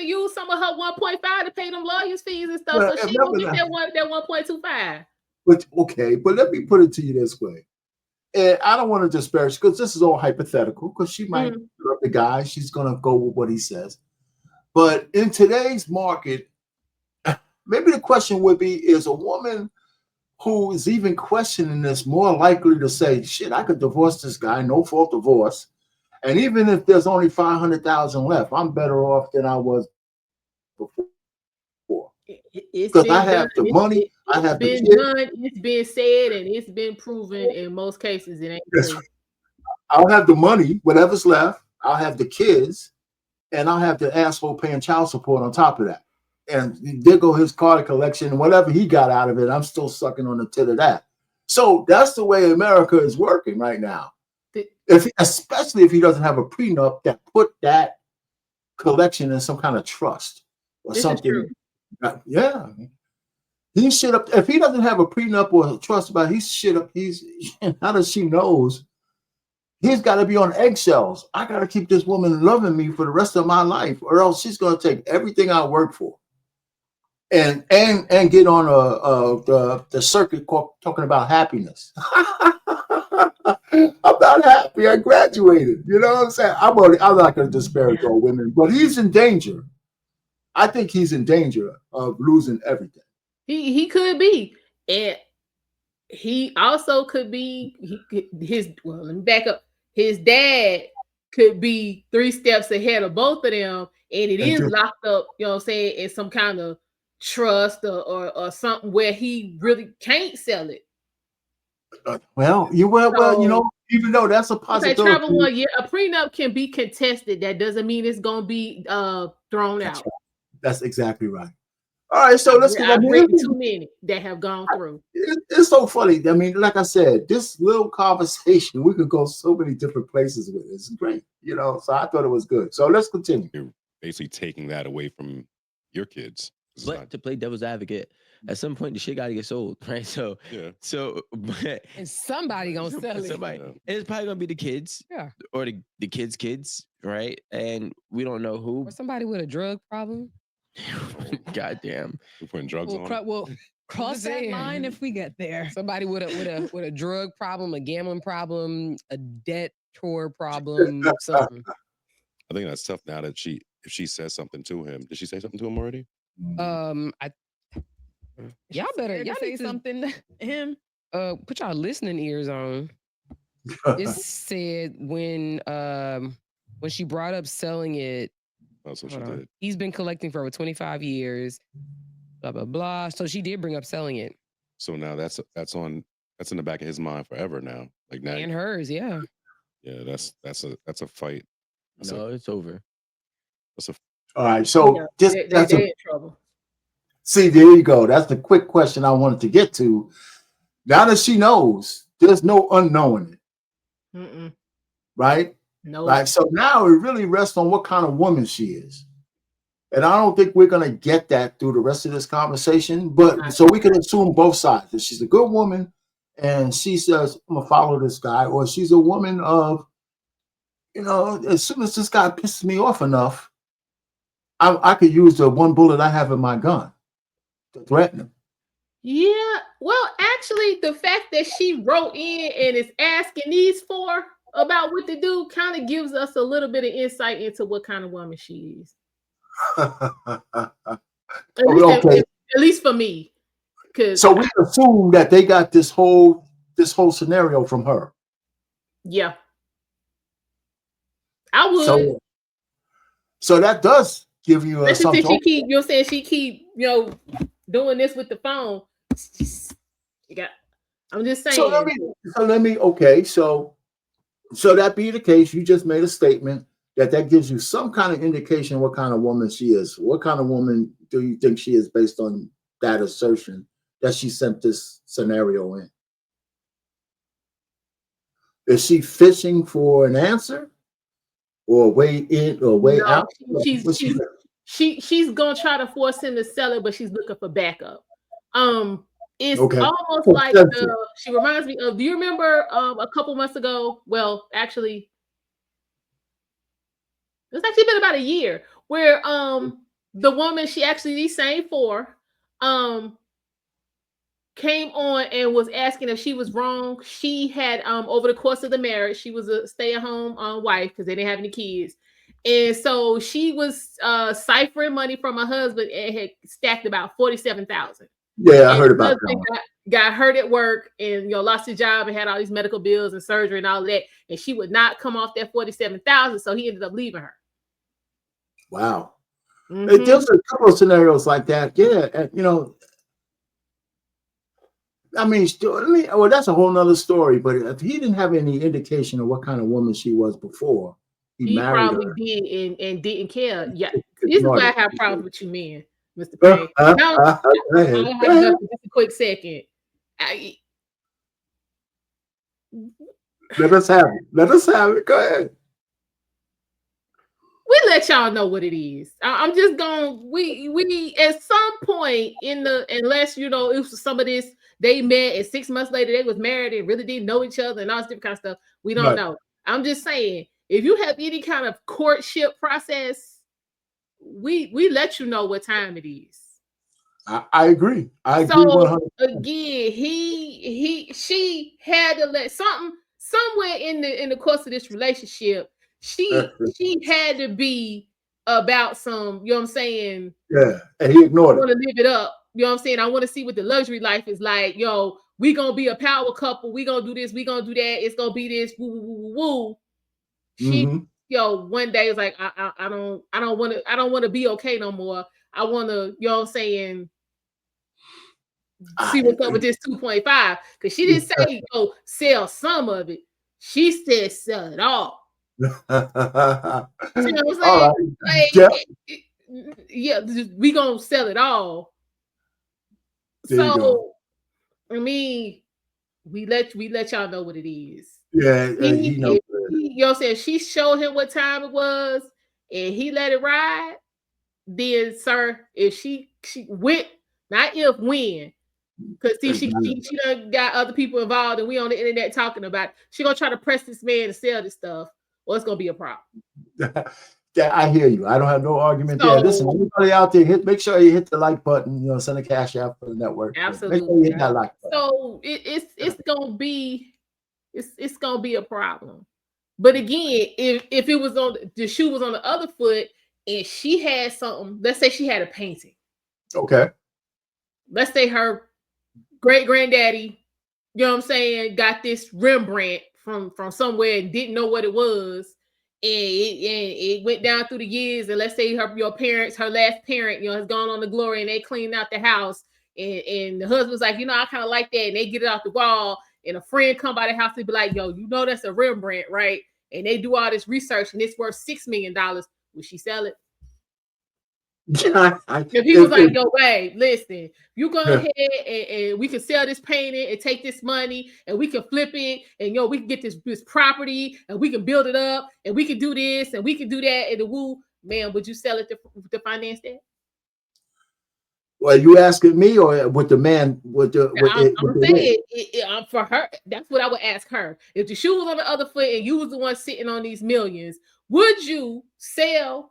use some of her 1.5 to pay them lawyers fees and stuff. well, So she gonna get that 1.25. but okay, but let me put it to you this way. And I don't want to disparage because this is all hypothetical because she might love the guy. She's going to go with what he says. But in today's market, maybe the question would be, is a woman who is even questioning this more likely to say, shit, I could divorce this guy, no fault divorce. And even if there's only 500,000 left, I'm better off than I was before. Because I have the money, I have the been kids. done, it's been said, and it's been proven in most cases. It ain't true. I'll have the money, whatever's left. I'll have the kids, and I'll have the asshole paying child support on top of that. And there go his card collection, whatever he got out of it, I'm still sucking on the tit of that. So that's the way America is working right now. Especially if he doesn't have a prenup that put that collection in some kind of trust or This something. is true. Yeah. He shit up. If he doesn't have a prenup or a trust about it, he's shit up. How does she knows? He's got to be on eggshells. I got to keep this woman loving me for the rest of my life, or else she's going to take everything I work for, and get on the circuit talking about happiness. I'm not happy. I graduated. You know what I'm saying? I'm not going to disparage all women, but he's in danger. I think he's in danger of losing everything. He could be, and he also could be well, let me back up. His dad could be 3 steps ahead of both of them, and it is locked up, you know what I'm saying, in some kind of trust or something where he really can't sell it. Well, you know, even though that's a possibility. Okay, Travel One, yeah, a prenup can be contested. That doesn't mean it's gonna be thrown out. Right. That's exactly right. All right, so let's I've written too many that have gone through. It's so funny. I mean, like I said, this little conversation, we could go so many different places with it. It's great, you know. So I thought it was good. So let's continue. You're basically taking that away from your kids. It's But not- to play devil's advocate, at some point the shit got to get sold, right? So, yeah. but And somebody gonna sell it. somebody, Yeah. and it's probably gonna be the kids, Yeah. or the kids, right? And we don't know who. Or somebody with a drug problem. Goddamn. We're putting drugs on. We'll cross that saying. line if we get there. Somebody with a drug problem, a gambling problem, a debt tour problem, something. I think that's tough now that if she says something to him. Did she say something to him already? Y'all better Scared to y'all say need to something to him. put y'all listening ears on. It said when she brought up selling it, That's what she hold on, did. he's been collecting for over 25 years, blah blah blah. So she did bring up selling it. So now that's in the back of his mind forever now. Like now, And hers, yeah. yeah, that's a fight. No, it's over. That's a All right, so Yeah, that's they in trouble. see, there you go. That's the quick question I wanted to get to. Now that she knows, there's no unknowing it, Mm-mm. right? No. Right. So now it really rests on what kind of woman she is. And I don't think we're going to get that through the rest of this conversation. But so we can assume both sides. That she's a good woman and she says, I'm going to follow this guy. Or she's a woman of, you know, as soon as this guy pisses me off enough, I could use the one bullet I have in my gun to threaten him. Yeah. Well, actually, the fact that she wrote in and is asking these four about what to do kind of gives us a little bit of insight into what kind of woman she is. At least for me. So we assume that they got this whole scenario from her. Yeah. I would. So that does give you something. She keep, you know, saying she keep, you know, doing this with the phone. I'm just saying. So that be the case, you just made a statement that gives you some kind of indication what kind of woman she is. What kind of woman do you think she is based on that assertion that she sent this scenario in? Is she fishing for an answer, or way in or way out? She's gonna try to force him to sell it, but she's looking for backup. It's almost like she reminds me of. Do you remember a couple months ago? Well, actually, it's actually been about a year where the woman she actually these same four came on and was asking if she was wrong. She had over the course of the marriage, she was a stay-at-home wife because they didn't have any kids. And so she was ciphering money from her husband and had stacked about $47,000. Yeah, I heard about that. Got hurt at work and lost his job and had all these medical bills and surgery and all that. And she would not come off that $47,000, so he ended up leaving her. Wow. Mm-hmm. There's a couple of scenarios like that. Yeah, and, I mean, well, that's a whole nother story. But if he didn't have any indication of what kind of woman she was before, he married her. Did and didn't care. Yeah, this is why I have problems with you, men, Mr. Payne. Just a quick second. Let us have it. Go ahead. We let y'all know what it is. I'm just going. We at some point unless it was some of this. They met and 6 months later they was married and really didn't know each other and all this different kind of stuff. We don't know. I'm just saying, if you have any kind of courtship process, we let you know what time it is. I agree. I agree 100%. Again, she had to let somewhere in the course of this relationship, she had to be about some, you know what I'm saying? Yeah, and he ignored it. I want to live it up. You know what I'm saying? I want to see what the luxury life is like. We gonna be a power couple. We gonna do this. We gonna do that. It's gonna be this. Woo, woo, woo, woo. She, one day was like, I don't want to be okay no more. I want to, you know what I'm saying? See what's up with this 2.5. Because she didn't say, sell some of it. She said, sell it all. You know what I'm saying? Right. Yeah, we gonna sell it all. There you go. So I mean, we let y'all know what it is. Yeah, he knows. If he, you know, saying she showed him what time it was, and he let it ride. Then, sir, if she went, not if, when, because see, she done got other people involved, and we on the internet talking about it. She gonna try to press this man to sell this stuff, or it's gonna be a problem. Yeah, I hear you. I don't have no argument there. So- Listen, everybody out there, make sure you hit the like button. You know, send a cash out for the network. Make sure you Absolutely. hit that like button. So it's gonna be it's gonna be a problem. But again, if it was on the shoe was on the other foot and she had something, let's say she had a painting. Okay. Let's say her great granddaddy, you know what I'm saying, got this Rembrandt from somewhere and didn't know what it was. And it went down through the years. And let's say her last parent, you know, has gone on the glory and they cleaned out the house. And the husband's like, you know, I kind of like that. And they get it off the wall. And a friend come by the house and be like, yo, you know that's a Rembrandt, right? And they do all this research and it's worth $6 million. Would she sell it? If he was like, yo, wait, listen, you go ahead and we can sell this painting and take this money and we can flip it and we can get this property and we can build it up and we can do this and we can do that and the woo, man, would you sell it to finance that? Well, you asking me or with the man? I'm saying for her, that's what I would ask her. If the shoe was on the other foot and you was the one sitting on these millions, would you sell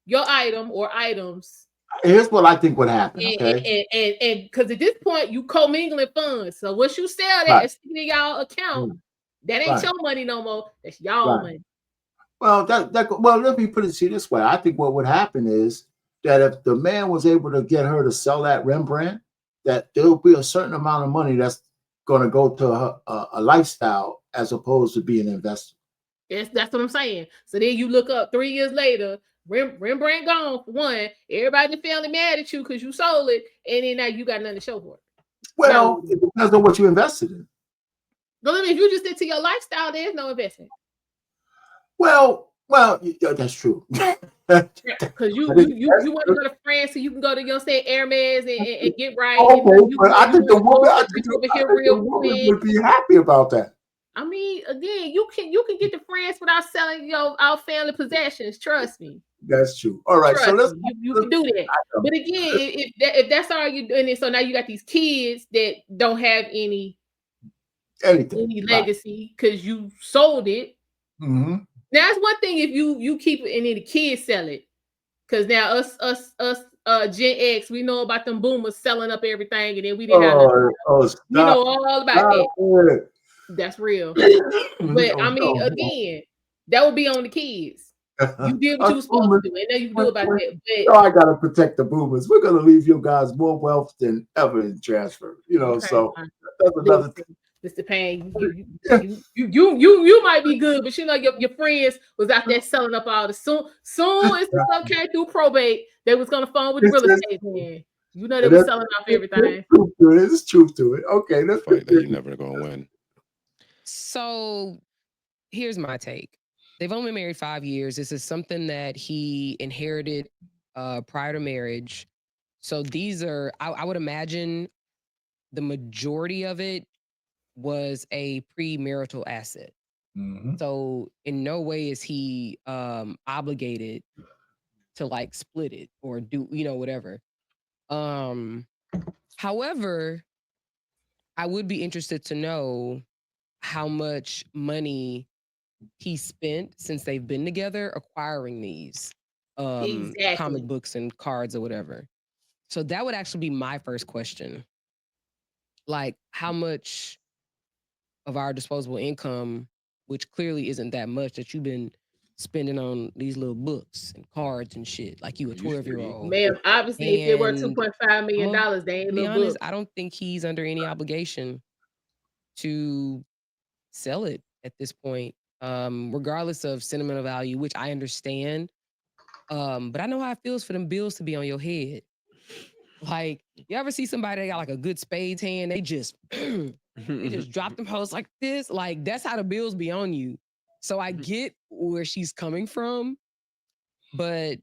your item or items? Here's what I think would happen. Okay, and because at this point you commingling funds. So once you sell that and stick it in y'all account, that ain't your money no more. That's y'all money. Well, well, let me put it this way. I think what would happen is that if the man was able to get her to sell that Rembrandt, that there'll be a certain amount of money that's going to go to a lifestyle as opposed to being invested. Yes, that's what I'm saying. So then you look up 3 years later, Rembrandt gone for one. Everybody in the family mad at you because you sold it, and then now you got nothing to show for it. Well, it depends on what you invested in. No, I mean, if you just into your lifestyle, there's no investment. Well, that's true. Because you want to go to France, so you can go to Hermes and get right. Okay, but I think the woman would be happy about that. I mean, again, you can get to France without selling our family possessions. Trust me. That's true. All right, so you can do that. But again, if that's all you're doing, so now you got these kids that don't have any legacy because you sold it. Mm-hmm. Now that's one thing if you keep it and then the kids sell it. Because now us Gen X, we know about them boomers selling up everything, and then we didn't have nothing. We know all about that. That's real. But I mean, again, that would be on the kids. You did what you were supposed to do, and then you can do about that. But I gotta protect the boomers. We're gonna leave you guys more wealth than ever in transfer. So that's another thing. Mr. Payne, you might be good, but your friends was out there selling up all the soon as the stuff came through probate, they was gonna phone with the real estate man. You know they was selling off everything. There's truth to it. Okay, that's fight that you're never gonna win. So here's my take. They've only been married 5 years. This is something that he inherited prior to marriage. So these are, I would imagine the majority of it was a premarital asset. Mm-hmm. So in no way is he obligated to like split it or do, whatever. However, I would be interested to know how much money he spent since they've been together acquiring these comic books and cards or whatever. So that would actually be my first question. Like, how much of our disposable income, which clearly isn't that much, that you've been spending on these little books and cards and shit, like you a 12-year-old. Man, obviously, if they were $2.5 million, they ain't be little honest, book. I don't think he's under any obligation to sell it at this point, regardless of sentimental value, which I understand. But I know how it feels for them bills to be on your head. Like, you ever see somebody that got like a good spades hand? They just drop them hoes like this. Like, that's how the bills be on you. So I get where she's coming from, but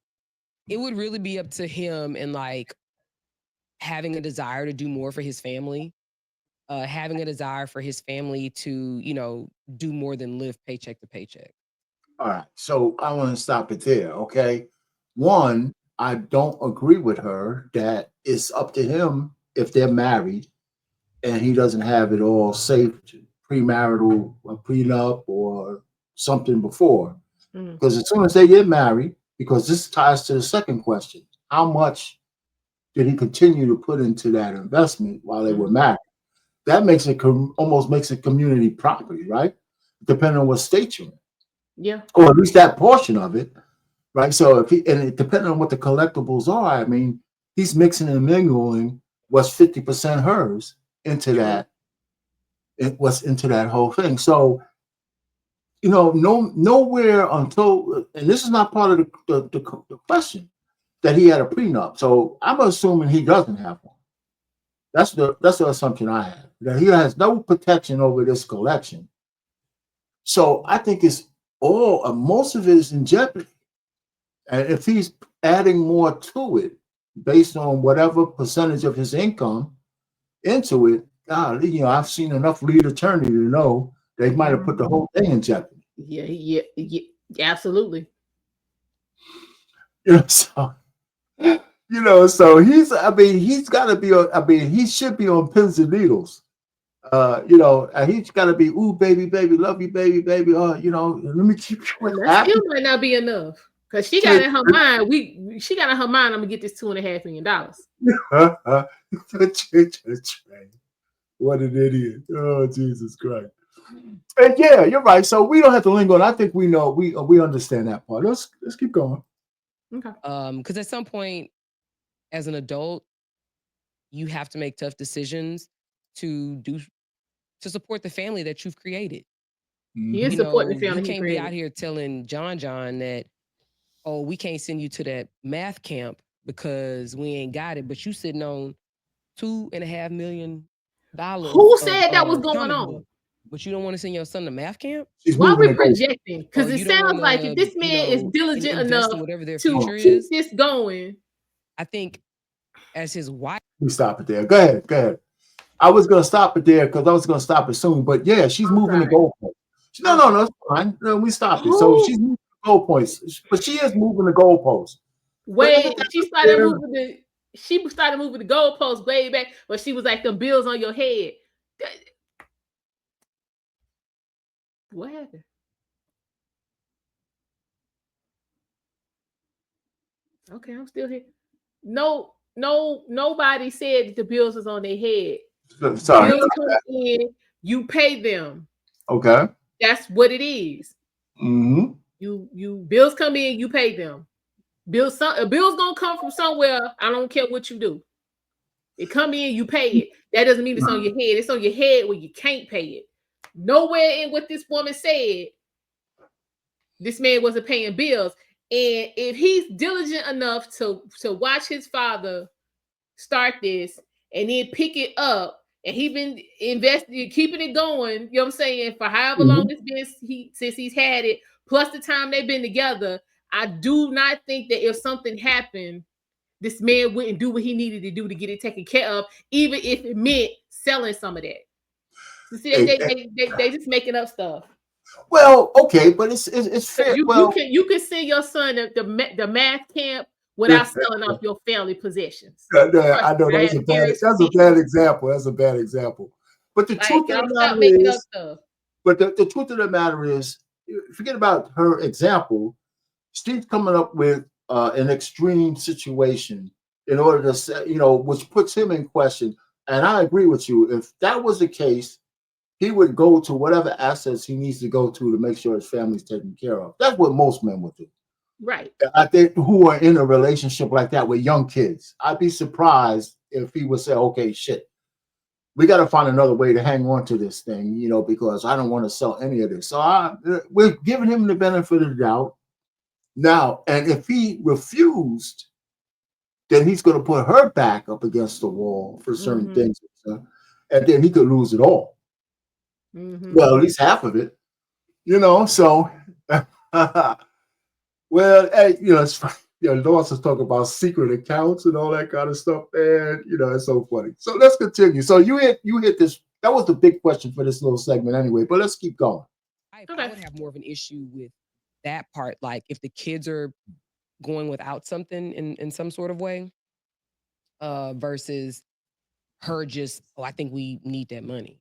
it would really be up to him and like having a desire to do more for his family, having a desire for his family to, you know, do more than live paycheck to paycheck. All right. So I want to stop it there. Okay. One, I don't agree with her that it's up to him if they're married and he doesn't have it all saved, premarital, a prenup, or something before. Mm. Because as soon as they get married, because this ties to the second question, how much did he continue to put into that investment while they were married? That makes it almost makes it community property, right? Depending on what state you're in, Yeah. or at least that portion of it, right? So if he, and it, depending on what the collectibles are, I mean, he's mixing and mingling what's 50% hers into that, what's into that whole thing. So nowhere until, and this is not part of the question, that he had a prenup. So I'm assuming he doesn't have one. That's the assumption I have, that he has no protection over this collection. So I think it's all most of it is in jeopardy. And if he's adding more to it based on whatever percentage of his income into it, God, I've seen enough lead attorney to know they might have put the whole thing in jeopardy. Yeah, absolutely. So so he's got to be he should be on pins and needles. And he's got to be, ooh, baby, love you, baby. Let me keep you That happy. still might not be enough, because she got in her mind. She got in her mind, I'm gonna get this $2.5 million. What an idiot! Oh, Jesus Christ! And yeah, you're right. So we don't have to linger on. I think we know we understand that part. Let's keep going. Okay. Because at some point, as an adult, you have to make tough decisions to support the family that you've created. He is supporting the family. You He can't be created. out here telling John that, oh, we can't send you to that math camp because we ain't got it, but you sitting on $2.5 million. Who said that was going on? But you don't want to send your son to math camp? Why are we projecting? Because Or it you don't sounds like wanna, if this man is diligent invest enough in whatever their to future keep is, this going. I think as his wife. We stop it there. Go ahead. I was gonna stop it there because I was gonna stop it soon. But yeah, she's moving the goalposts. No, it's fine. No, we stopped it. So she's moving the goalposts, but she is moving the goalposts. Wait, she started moving the goalposts way back, but she was like, "Them bills on your head." What happened? Okay, I'm still here. No, nobody said that the bills was on their head. Sorry. Bills come in, you pay them. Okay. That's what it is. Mm-hmm. You bills come in, you pay them. Bills gonna come from somewhere. I don't care what you do. It come in, you pay it. That doesn't mean it's on your head. It's on your head when you can't pay it. Nowhere in what this woman said, this man wasn't paying bills. And if he's diligent enough to watch his father start this and then pick it up, and he been investing, keeping it going, you know what I'm saying, for however long it's been since he's had it, plus the time they've been together, I do not think that if something happened, this man wouldn't do what he needed to do to get it taken care of, even if it meant selling some of that. So see, they just making up stuff. Well, okay, but it's fair. You can send your son to the math camp without selling off your family possessions. I know that's a bad example. That's a bad example. But the truth of the matter is, the truth of the matter is, forget about her example. Steve's coming up with an extreme situation in order to say, which puts him in question. And I agree with you. If that was the case, he would go to whatever assets he needs to go to make sure his family's taken care of. That's what most men would do. Right. I think who are in a relationship like that with young kids. I'd be surprised if he would say, okay, shit, we got to find another way to hang on to this thing, because I don't want to sell any of this. So we're giving him the benefit of the doubt. Now, and if he refused, then he's going to put her back up against the wall for certain things. And then he could lose it all. Well, at least half of it, so, well, hey, it's fine. Lawson's talking about secret accounts and all that kind of stuff, man. It's so funny. So let's continue. So you hit this. That was the big question for this little segment anyway. But let's keep going. I Okay. would have more of an issue with that part. Like if the kids are going without something in some sort of way, versus her just, I think we need that money.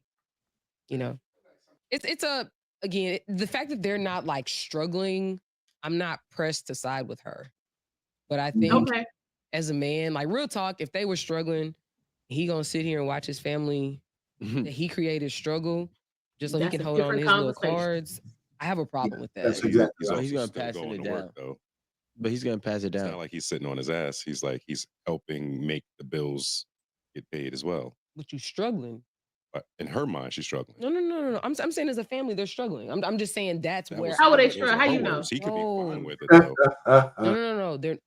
It's again, the fact that they're not like struggling, I'm not pressed to side with her. But I think Okay. as a man, like real talk, if they were struggling, he gonna sit here and watch his family that he created struggle just so he That's can a hold on to different his little conversation. cards. I have a problem with that. That's exactly He's right. also He's gonna still pass it going to down. work though. But he's gonna pass it It's down. not like he's sitting on his ass. He's helping make the bills get paid as well. But you struggling. But in her mind, she's struggling. No. I'm saying as a family, they're struggling. I'm just saying that's That where. was- How would they those are struggle? How her you know? words. He could be fine No. with it though. No.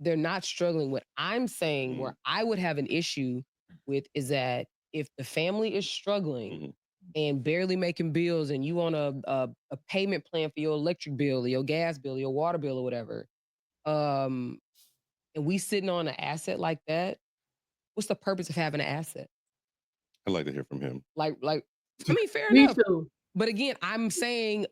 They're not struggling. What I'm saying, where I would have an issue with, is that if the family is struggling and barely making bills, and you on a payment plan for your electric bill, or your gas bill, or your water bill, or whatever, and we sitting on an asset like that, what's the purpose of having an asset? I'd like to hear from him. Like, I mean, fair Me enough. too. But again, I'm saying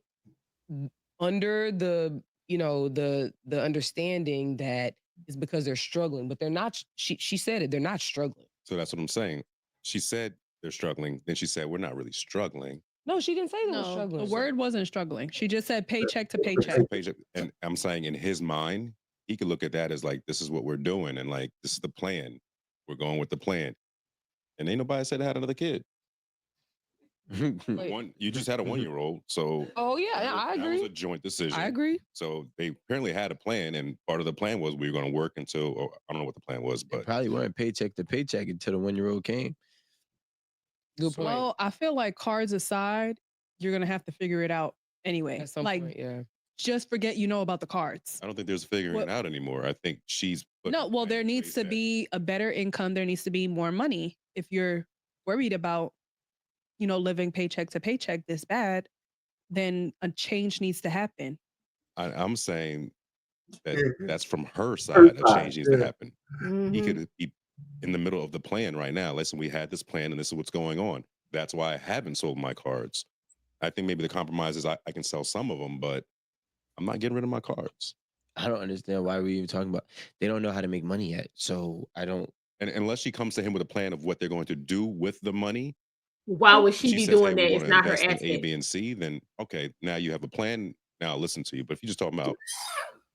under the the understanding that it's because they're struggling, but they're not. She said it. They're not struggling. So that's what I'm saying. She said they're struggling. Then she said we're not really struggling. No, she didn't say they were No, struggling. the word wasn't struggling. She just said paycheck to paycheck. Paycheck. And I'm saying in his mind, he could look at that as like, this is what we're doing, and like this is the plan. We're going with the plan. And ain't nobody said they had another kid. You just had a 1-year-old, so Oh yeah, I that was agree. a joint decision. I agree. So they apparently had a plan, and part of the plan was we were going to work until, or I don't know what the plan was, They but probably weren't paycheck to paycheck until the 1-year-old came. Good So- point. Well, I feel like cards aside, you're gonna have to figure it out anyway. At some Like, point, yeah. just forget you know about the cards. I don't think there's figuring What- it out anymore. I think she's put No, a well, plan there in needs place to that- be a better income. There needs to be more money. If you're worried about, living paycheck to paycheck this bad, then a change needs to happen. I'm saying that Mhm. that's from her Her side. A side, change needs to yeah. happen. He Mhm. could be in the middle of the plan right now. Listen, we had this plan, and this is what's going on. That's why I haven't sold my cards. I think maybe the compromise is I can sell some of them, but I'm not getting rid of my cards. I don't understand why we even talking about. They don't know how to make money yet, so I don't. And unless she comes to him with a plan of what they're going to do with the money, Why would she she be says, doing "Hey, that? we It's want to not her invest in asset. A, B, and C." Then okay, now you have a plan. Now I'll listen to you. But if you're just talking about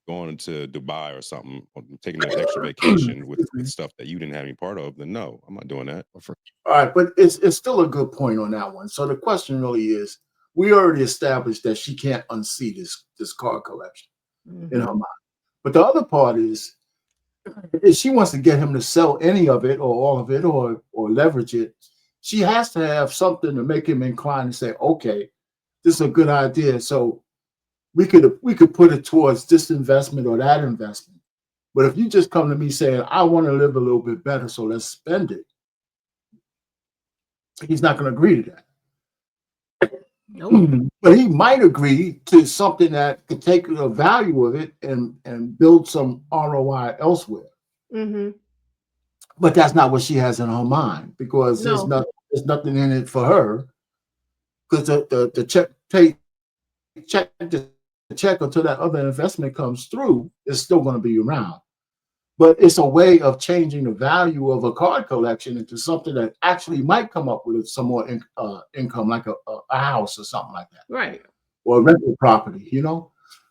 going to Dubai or something, or taking an extra vacation with stuff that you didn't have any part of, then no, I'm not doing that. All right, but it's still a good point on that one. So the question really is, we already established that she can't unsee this card collection in her mind. But the other part is, if she wants to get him to sell any of it or all of it or leverage it, she has to have something to make him inclined to say, okay, this is a good idea. So we could put it towards this investment or that investment. But if you just come to me saying, I want to live a little bit better, so let's spend it, he's not going to agree to that. Nope. But he might agree to something that could take the value of it and build some ROI elsewhere. Mm-hmm. But that's not what she has in her mind, because there's nothing in it for her. Because the check until that other investment comes through is still going to be around. But it's a way of changing the value of a card collection into something that actually might come up with some more income, like a house or something like that, Right. or a rental property,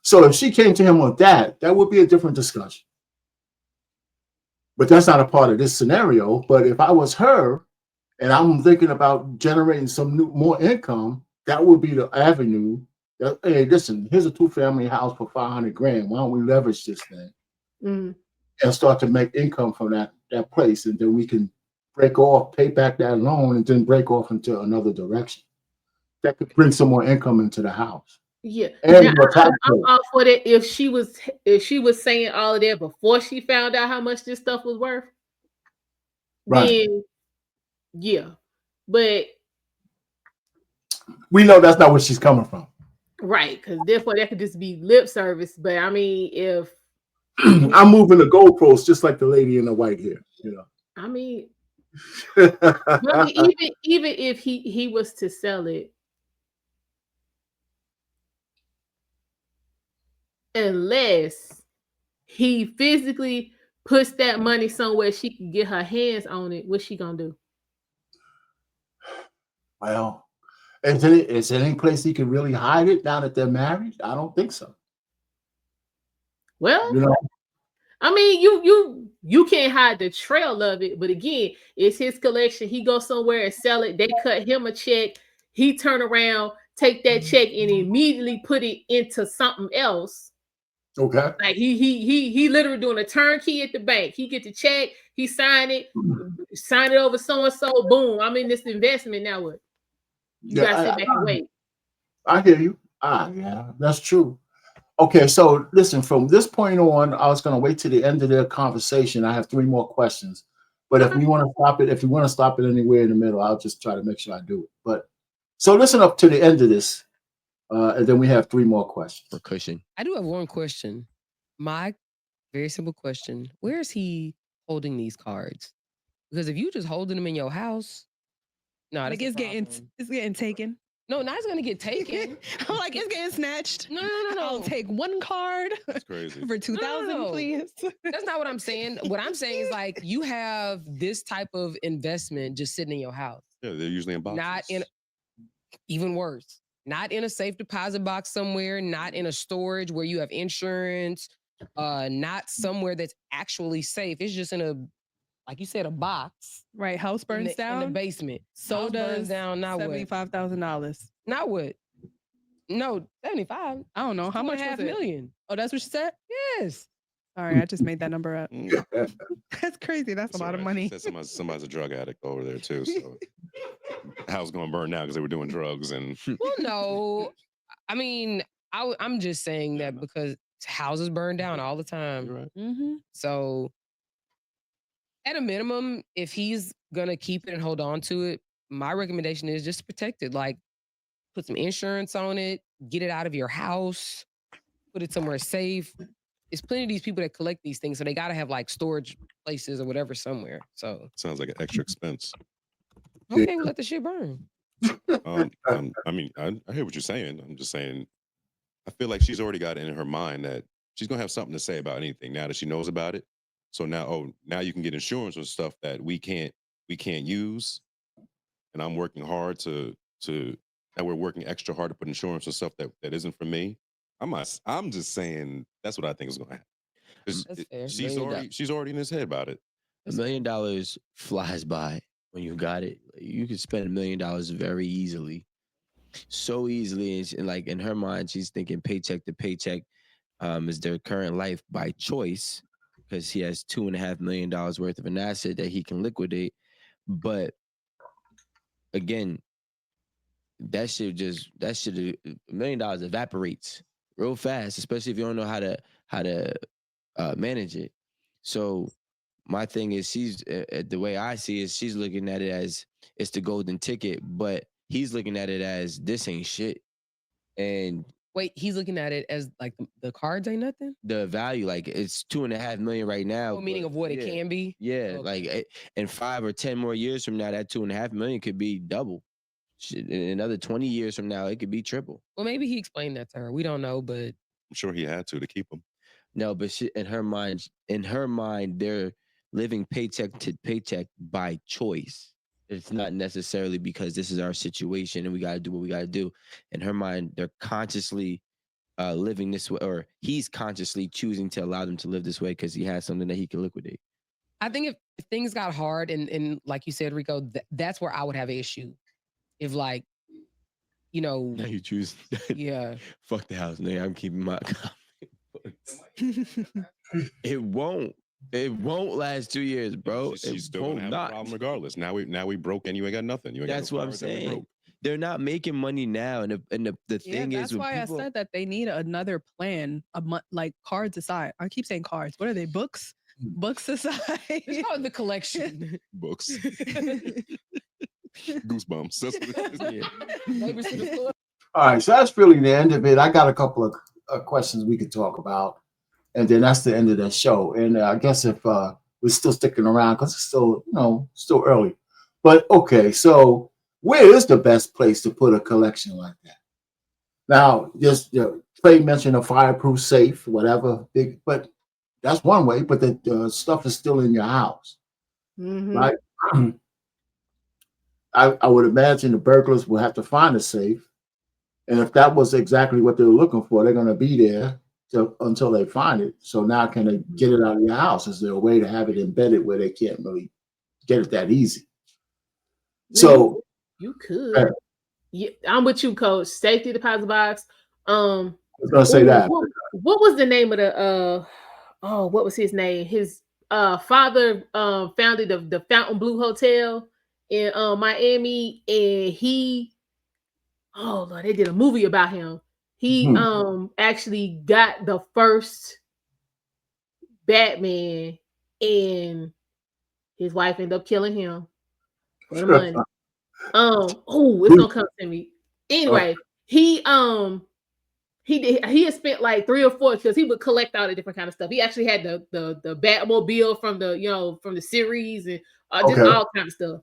So if she came to him with that would be a different discussion. But that's not a part of this scenario. But if I was her and I'm thinking about generating some more income, that would be the avenue. Hey, listen, here's a 2-family house for $500,000. Why don't we leverage this thing? Mm-hmm. And start to make income from that place, and then we can break off, pay back that loan, and then break off into another direction. That could bring some more income into the house. Yeah. And Now, I'm all for that if she was saying all of that before she found out how much this stuff was worth. Right. Then yeah. But we know that's not where she's coming from. right, because therefore that could just be lip service. But I mean, if I'm moving the goalposts just like the lady in the white hair. I mean, but even if he was to sell it, unless he physically puts that money somewhere she can get her hands on it, what's she gonna do? Well, is there any place he can really hide it now that they're married? I don't think so. Well, You know, I mean, you can't hide the trail of it, but again, it's his collection. He goes somewhere and sell it. They cut him a check. He turn around, take that check, and immediately put it into something else. okay. Like he literally doing a turnkey at the bank. He get the check, he sign it over so and so. Boom! I'm in this investment now. What? You gotta sit back and wait. I hear you. Yeah, that's true. Okay, so listen, from this point on, I was going to wait to the end of their conversation. I have 3 more questions. But if Okay. we want to stop it, if you want to stop it anywhere in the middle, I'll just try to make sure I do it. But so listen up to the end of this, and then we have 3 more questions. For cushion. I do have one question. My very simple question: where is he holding these cards? Because if you just holding them in your house, no, Like that's it's getting taken. no, not it's gonna get taken. I'm like, it's getting snatched. No. I'll take 1 card That's crazy. for 2,000, No. please. That's not what I'm saying. What I'm saying is like you have this type of investment just sitting in your house. Yeah, they're usually in boxes. Not in, even worse, not in a safe deposit box somewhere, not in a storage where you have insurance, not somewhere that's actually safe. It's just in a, like you said, a box. Right, house burns down. In the basement. So House burns does down. Now what? $75,000. Not what? No, 75. I don't know how much $2.5 was it? million. Oh, that's what she said. Yes. Sorry, I just made that number up. Mm. That's crazy. That's a lot of money. She said somebody's a drug addict over there too. So the house going to burn now because they were doing drugs and. Well, no. I mean, I'm just saying that because houses burn down all the time. You're right. Mm-hmm. So at a minimum, if he's gonna keep it and hold on to it, my recommendation is just protect it. Like put some insurance on it, get it out of your house, put it somewhere safe. There's plenty of these people that collect these things, so they gotta have like storage places or whatever somewhere. So Sounds like an extra expense. okay, we'll let the shit burn. I mean, I hear what you're saying. I'm just saying, I feel like she's already got it in her mind that she's gonna have something to say about anything now that she knows about it. So now you can get insurance on stuff that we can't use, and I'm working hard to that we're working extra hard to put insurance on stuff that isn't for me. I'm just saying that's what I think is gonna happen. 'Cause That's fair. she's already in his head about it. $1 million flies by when you got it. You could spend $1 million very easily, so easily, and like in her mind, she's thinking paycheck to paycheck is their current life by choice because he has $2.5 million worth of an asset that he can liquidate. But again, $1 million evaporates real fast, especially if you don't know how to manage it. So my thing is, she's the way I see it, she's looking at it as it's the golden ticket, but he's looking at it as this ain't shit. And wait, he's looking at it as like the cards ain't nothing. The value, like it's $2.5 million right now. Oh, meaning of what it can be. Yeah, okay. like in 5 or 10 more years from now, that $2.5 million could be double. In another 20 years from now, it could be triple. Well, maybe he explained that to her. We don't know, but I'm sure he had to keep them. No, but in her mind, they're living paycheck to paycheck by choice. It's not necessarily because this is our situation and we got to do what we got to do. In her mind, they're consciously living this way, or he's consciously choosing to allow them to live this way because he has something that he can liquidate. I think if things got hard and like you said, Rico, that's where I would have an issue. If like, you know, Now you choose. Yeah. Fuck the house, nigga. I'm keeping my It won't last 2 years, bro. She's still gonna have a problem regardless. Now we broke and you ain't got nothing. You ain't That's got no what I'm cards, and we saying. broke. They're not making money now, and the thing that's is, why I said that they need another plan. Like cards aside, I keep saying cards. What are they? Books? Books aside. It's called the collection. Books. Goosebumps. That's what it is. All right, so that's really the end of it. I got a couple of questions we could talk about, and then that's the end of that show. And I guess if we're still sticking around because it's still, still early. But okay, so where is the best place to put a collection like that? Now, just Trey mentioned a fireproof safe, whatever, big, but that's one way. But the stuff is still in your house, right? I would imagine the burglars will have to find a safe, and if that was exactly what they were looking for, they're going to be there until they find it. So now, can they get it out of your house? Is there a way to have it embedded where they can't really get it that easy? So you could. Yeah, I'm with you, Coach. Safety deposit box. I was gonna say that. What was the name of the what was his name? His father founded the Fountain Blue Hotel in Miami, and they did a movie about him. He actually got the first Batman, and his wife ended up killing him for the money. It's gonna come to me. Anyway, he had spent like 3 or 4 because he would collect all the different kind of stuff. He actually had the Batmobile from the series and just all kind of stuff.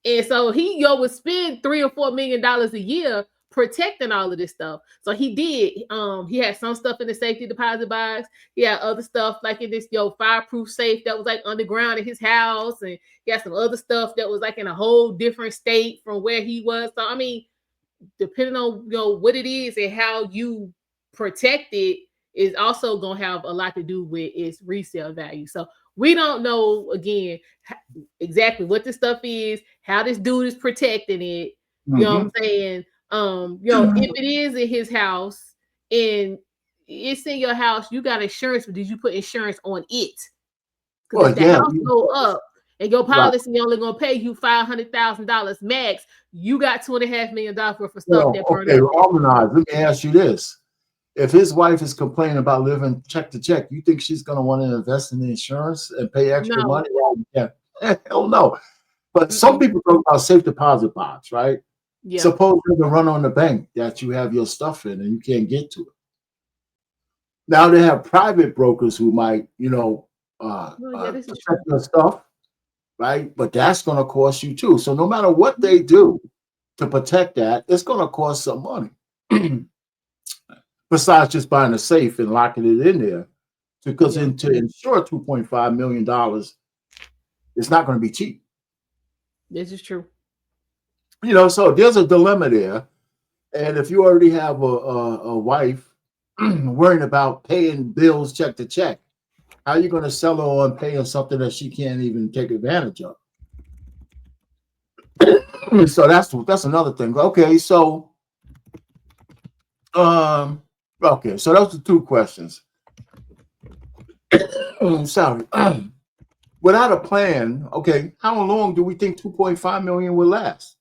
And so he would spend $3 or $4 million a year protecting all of this stuff. So he did. He had some stuff in the safety deposit box. He had other stuff like in this fireproof safe that was like underground in his house, and he had some other stuff that was like in a whole different state from where he was. So I mean, depending on what it is and how you protect it is also going to have a lot to do with its resale value. So we don't know again exactly what this stuff is, how this dude is protecting it. You know what I'm saying? If it is in his house and it's in your house, you got insurance, but did you put insurance on it? Because if the house go up and your policy only gonna pay you $500,000 max, you got $2.5 million worth of stuff that burned up. Harmonize. Let me ask you this: if his wife is complaining about living check to check, you think she's gonna want to invest in the insurance and pay extra money? Hell no. But some people talk about safe deposit box, right? Yeah. Suppose there's a run on the bank that you have your stuff in and you can't get to it. Now they have private brokers who might, protect your stuff, right? But that's going to cost you too. So no matter what they do to protect that, it's going to cost some money. Besides just buying a safe and locking it in there, because to insure $2.5 million, it's not going to be cheap. This is true. So there's a dilemma there. And if you already have a wife worrying about paying bills check to check, how are you going to sell her on paying something that she can't even take advantage of? So that's another thing. Okay, so so those are 2 questions. Sorry. Without a plan, okay, how long do we think 2.5 million will last?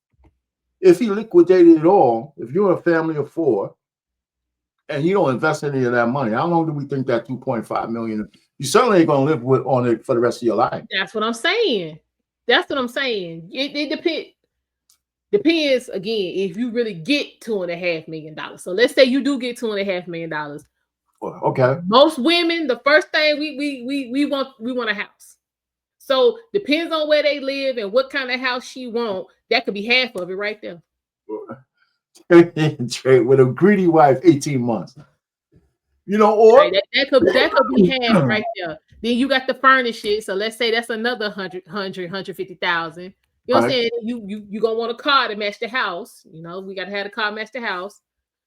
If he liquidated it all, if you're a family of 4 and you don't invest any of that money, how long do we think that 2.5 million? You certainly ain't gonna live on it for the rest of your life. That's what I'm saying. It depends again if you really get $2.5 million. So let's say you do get $2.5 million. Okay. Most women, the first thing we want a house. So depends on where they live and what kind of house she want. That could be half of it right there. With a greedy wife, 18 months. Or right, that could be half right there. Then you got the furniture. So let's say that's another 150,000. You know what I'm saying? You gonna want a car to match the house. We gotta have a car match the house.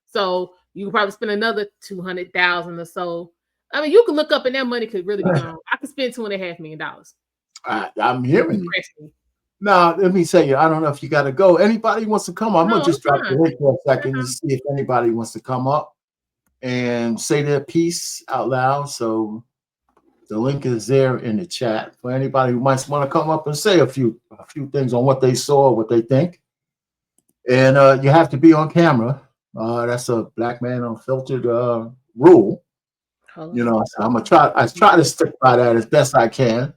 So you can probably spend another 200,000 or so. I mean, you can look up and that money could really be gone. I could spend $2.5 million. I'm hearing you. Now, let me say, I don't know if you got to go. Anybody wants to come up? I'm going to just drop the link for a second to see if anybody wants to come up and say their piece out loud. So the link is there in the chat for anybody who might want to come up and say a few things on what they saw, what they think. And you have to be on camera. That's a Black Man Unfiltered rule. So I'm going to try to stick by that as best I can.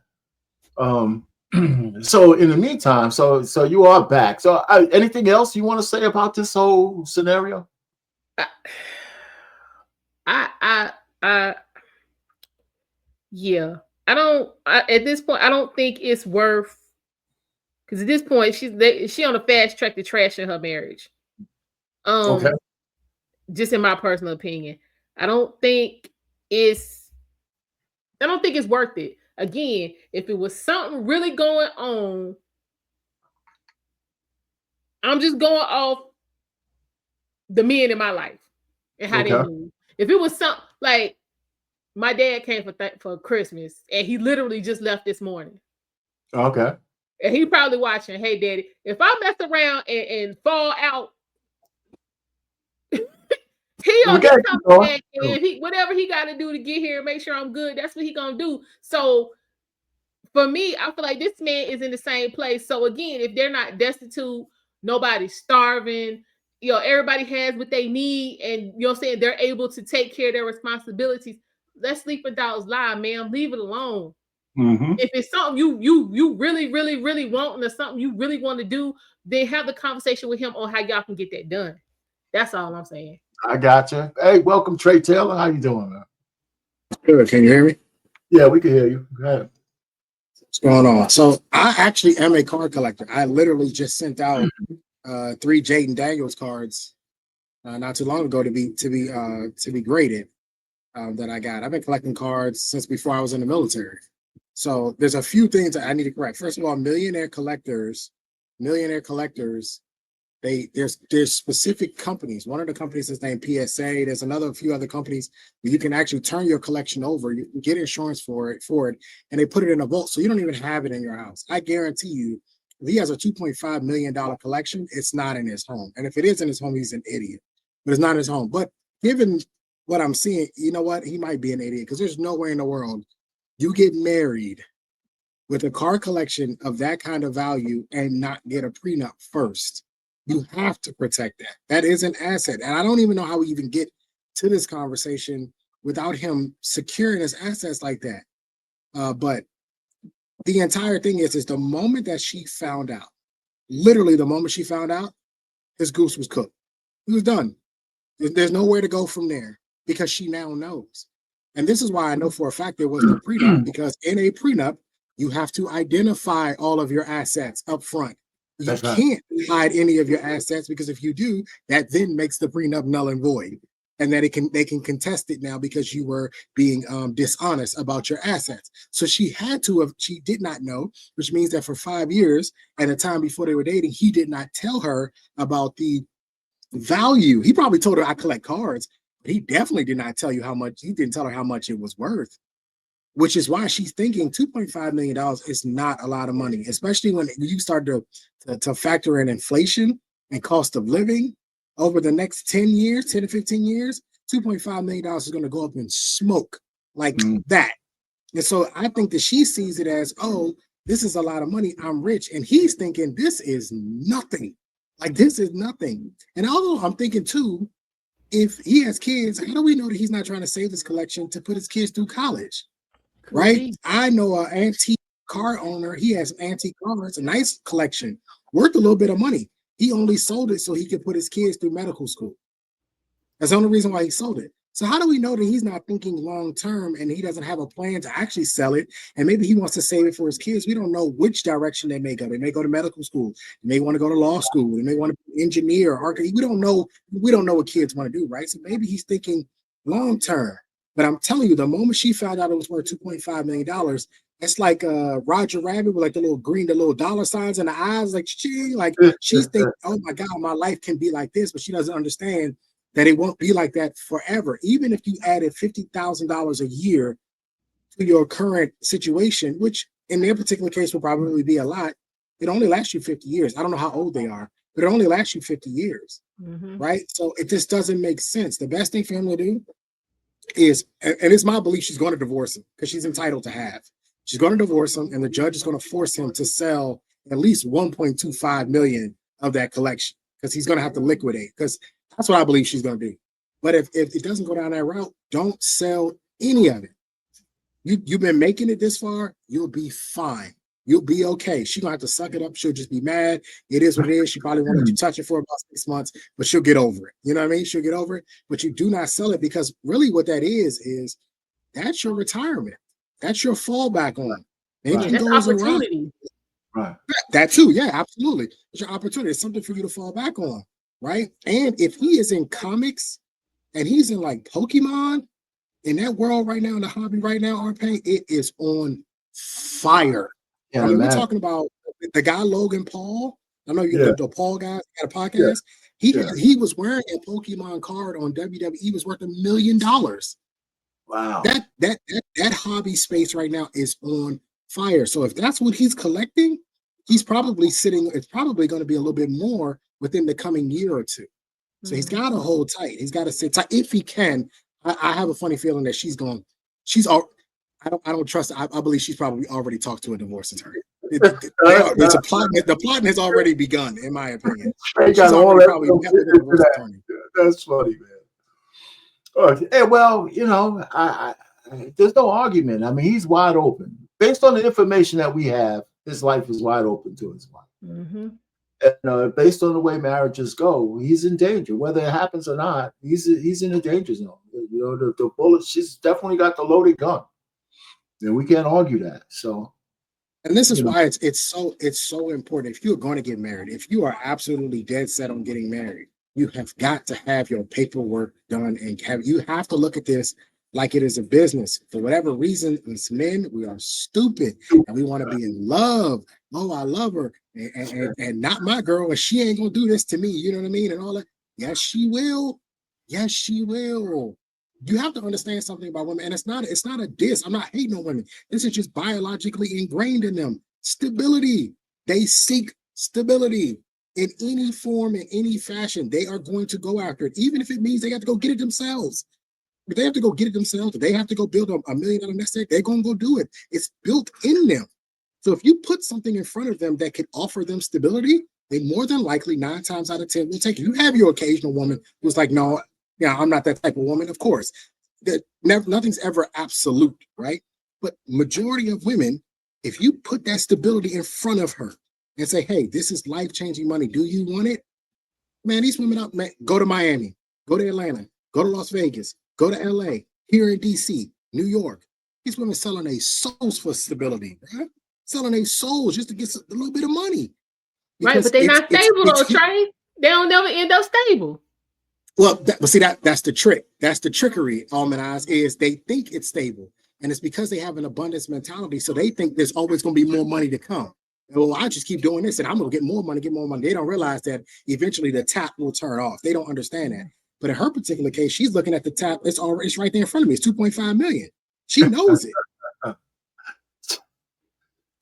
So in the meantime, so you are back. So anything else you want to say about this whole scenario? Yeah. At this point, I don't think it's worth, because at this point she on a fast track to trashing her marriage. Okay. Just in my personal opinion. I don't think it's I don't think it's worth it. Again, if it was something really going on, I'm just going off the men in my life and how they Okay. move. If it was something like my dad came for Christmas and he literally just left this morning. Okay. And he probably watching, hey daddy, if I mess around and fall out, We he got to keep coming going. back, and whatever he got to do to get here and make sure I'm good, that's what he gonna do. So for me, I feel like this man is in the same place. So again, if they're not destitute, nobody's starving, everybody has what they need, and saying they're able to take care of their responsibilities. Let's sleep a dog's lie, man. Leave it alone. Mm-hmm. If it's something you really, really, really want, or something you really want to do, then have the conversation with him on how y'all can get that done. That's all I'm saying. I got you. Hey, welcome, Trey Taylor. How you doing, man? Good. Can you hear me? Yeah, we can hear you. Go ahead. What's going on? So I actually am a card collector. I literally just sent out 3 Jaden Daniels cards not too long ago to be graded that I got. I've been collecting cards since before I was in the military. So there's a few things that I need to correct. First of all, millionaire collectors, there's specific companies. One of the companies is named PSA. There's a few other companies where you can actually turn your collection over. You can get insurance for it, and they put it in a vault, so you don't even have it in your house. I guarantee you, if he has a $2.5 million collection, it's not in his home. And if it is in his home, he's an idiot. But it's not in his home. But given what I'm seeing, you know what? He might be an idiot because there's no way in the world you get married with a car collection of that kind of value and not get a prenup first. You have to protect that. That is an asset. And I don't even know how we even get to this conversation without him securing his assets like that. But the entire thing is the moment that she found out, literally the moment she found out, his goose was cooked. He was done. There's nowhere to go from there because she now knows. And this is why I know for a fact there was no prenup, because in a prenup, you have to identify all of your assets up front. You That's right. can't hide any of your assets, because if you do, that then makes the prenup null and void. And that they can contest it now because you were being dishonest about your assets. So she did not know, which means that for 5 years, at a time before they were dating, he did not tell her about the value. He probably told her I collect cards, but he definitely did not tell you how much. He didn't tell her how much it was worth, which is why she's thinking $2.5 million is not a lot of money, especially when you start to factor in inflation and cost of living over the next 10 to 15 years. $2.5 million is going to go up in smoke like that. And so I think that she sees it as, oh, this is a lot of money. I'm rich. And he's thinking this is nothing. Like, this is nothing. And although I'm thinking too, if he has kids, how do we know that he's not trying to save this collection to put his kids through college? Right? I know an antique car owner. He has antique cars, a nice collection, worth a little bit of money. He only sold it so he could put his kids through medical school. That's the only reason why he sold it. So how do we know that he's not thinking long term and he doesn't have a plan to actually sell it? And maybe he wants to save it for his kids. We don't know which direction they may go. They may go to medical school. They may want to go to law school. They may want to be an engineer, architect. We don't know. We don't know what kids want to do, right? So maybe he's thinking long term. But I'm telling you, the moment she found out it was worth $2.5 million, it's like Roger Rabbit with like the little dollar signs in the eyes, like she's thinking, oh my God, my life can be like this, but she doesn't understand that it won't be like that forever. Even if you added $50,000 a year to your current situation, which in their particular case will probably be a lot, it only lasts you 50 years. I don't know how old they are, but it only lasts you 50 years, right? So it just doesn't make sense. The best thing for him to do is, and it's my belief, she's going to divorce him because she's entitled to have. She's going to divorce him, and the judge is going to force him to sell at least 1.25 million of that collection, because he's going to have to liquidate, because that's what I believe she's going to do. But if it doesn't go down that route, don't sell any of it. You've been making it this far, you'll be fine. You'll be okay. She's going to have to suck it up. She'll just be mad. It is what it is. She probably won't let you touch it for about 6 months, but she'll get over it. You know what I mean? She'll get over it. But you do not sell it, because really what that is that's your retirement. That's your fallback on. Right. Anything That's goes awry. opportunity. Right. That too, yeah, absolutely. It's your opportunity. It's something for you to fall back on, right? And if he is in comics and he's in like Pokemon, in that world right now, in the hobby right now, R.Payne, it is on fire. Can't I mean, we're imagine. talking about the guy Logan Paul. I know you Yeah. the Paul guy had a podcast. Yeah. He Yeah. he was wearing a Pokemon card on WWE, was worth $1 million. Wow. That hobby space right now is on fire. So if that's what he's collecting, he's probably sitting. It's probably going to be a little bit more within the coming year or two. So he's got to hold tight. He's got to sit tight if he can. I have a funny feeling that she's going. She's all. I don't trust. I believe she's probably already talked to a divorce attorney. It's a plot. The plot has already begun, in my opinion. They She's got all already that probably met with a divorce that. attorney. That's funny, man. Okay. Well, you know, there's no argument. I mean, he's wide open. Based on the information that we have, his life is wide open to his wife. Mm-hmm. And based on the way marriages go, he's in danger. Whether it happens or not, he's in a danger zone. You know, the bullet. She's definitely got the loaded gun, and we can't argue that. So, and this is why it's so important. If you're going to get married, if you are absolutely dead set on getting married, you have got to have your paperwork done, and you have to look at this like it is a business. For whatever reason, as men, we are stupid and we want to be in love. Oh, I love her, and not my girl, and she ain't gonna do this to me. You know what I mean? And all that. Yes, she will. Yes, she will. You have to understand something about women, and it's not a diss. I'm not hating on women. This is just biologically ingrained in them. Stability. They seek stability in any form, in any fashion. They are going to go after it, even if it means they have to go get it themselves. If they have to go get it themselves, if they have to go build $1 million nest egg, they're going to go do it. It's built in them. So if you put something in front of them that could offer them stability, they more than likely 9 times out of 10 will take it. You have your occasional woman who's like, no, yeah, I'm not that type of woman. Of course, nothing's ever absolute, right? But majority of women, if you put that stability in front of her and say, hey, this is life-changing money. Do you want it? Man, these women up, man, go to Miami, go to Atlanta, go to Las Vegas, go to LA, here in DC, New York. These women selling their souls for stability, right? Selling their souls just to get a little bit of money. Right, but they're not stable though, Trey. They don't never end up stable. Well, that's the trick. That's the trickery, Almond is they think it's stable. And it's because they have an abundance mentality. So they think there's always going to be more money to come. Well, I just keep doing this and I'm going to get more money, They don't realize that eventually the tap will turn off. They don't understand that. But in her particular case, she's looking at the tap. It's right there in front of me. It's 2.5 million. She knows it.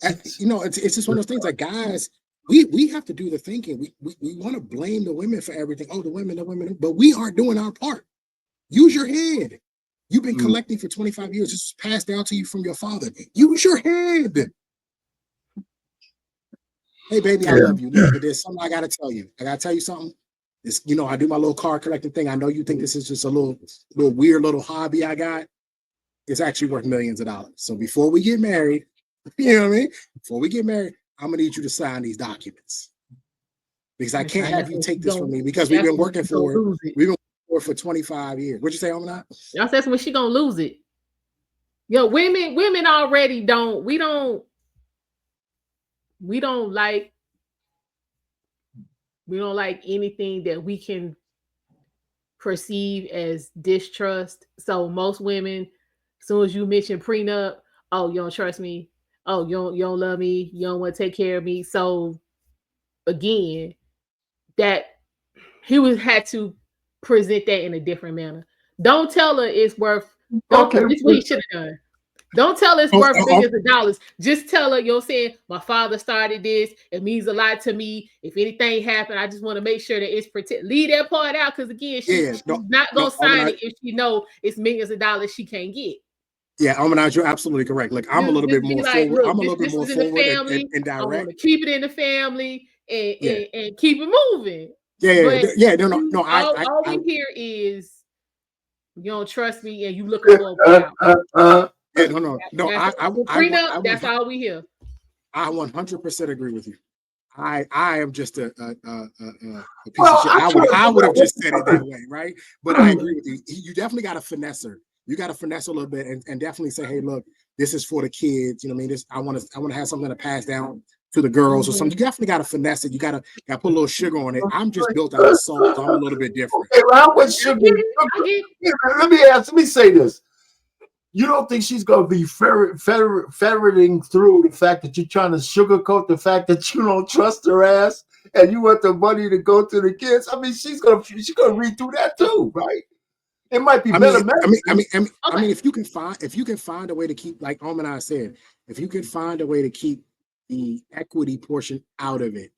It's just one of those things like guys, we have to do the thinking. We want to blame the women for everything. Oh, the women, but we aren't doing our part. Use your head. You've been collecting for 25 years. This was passed down to you from your father. Use your head. Hey, baby, I love you. Look, but there's something I got to tell you. I got to tell you something. It's, I do my little card collecting thing. I know you think this is just a little weird little hobby I got. It's actually worth millions of dollars. So before we get married, you know what I mean? Before we get married, I'm gonna need you to sign these documents because I can't have you take this from me because we've been working for it. We've been working for 25 years. What'd you say, Omar? Y'all said when she gonna lose it. Yo, women already don't. We don't like anything that we can perceive as distrust. So most women, as soon as you mention prenup, oh, you don't trust me. Oh, you don't love me. You don't want to take care of me. So again, that he would have to present that in a different manner. Don't tell her it's worth. Okay, this is what he should have done. Don't tell her it's worth millions of dollars. Just tell her, saying, my father started this. It means a lot to me. If anything happened, I just want to make sure that it's protected. Leave that part out because again, she's not gonna sign it if she know it's millions of dollars she can't get. Yeah, Almanaj, you're absolutely correct. Look, I'm a little bit more forward. Look, I'm a little bit more forward and direct. I want to keep it in the family and keep it moving. No. All we hear is you don't trust me and you looking for a No. Prenup. That's all we hear. I 100% agree with you. I am just a piece of shit. I would have just said it that way, right? But I agree with you. You definitely got to finesse her. you got to finesse a little bit and definitely say, hey, look, this is for the kids. You know what I mean? I want to have something to pass down to the girls or something. You definitely got to finesse it. You got to put a little sugar on it. I'm just built out of salt, so I'm a little bit different. Okay, well, with sugar. Let me say this. You don't think she's going to be ferreting through the fact that you're trying to sugarcoat the fact that you don't trust her ass and you want the money to go to the kids? I mean, she's gonna read through that too, right? It might be better. I mean, if you can find a way to keep, like Omen and I said, if you can find a way to keep the equity portion out of it,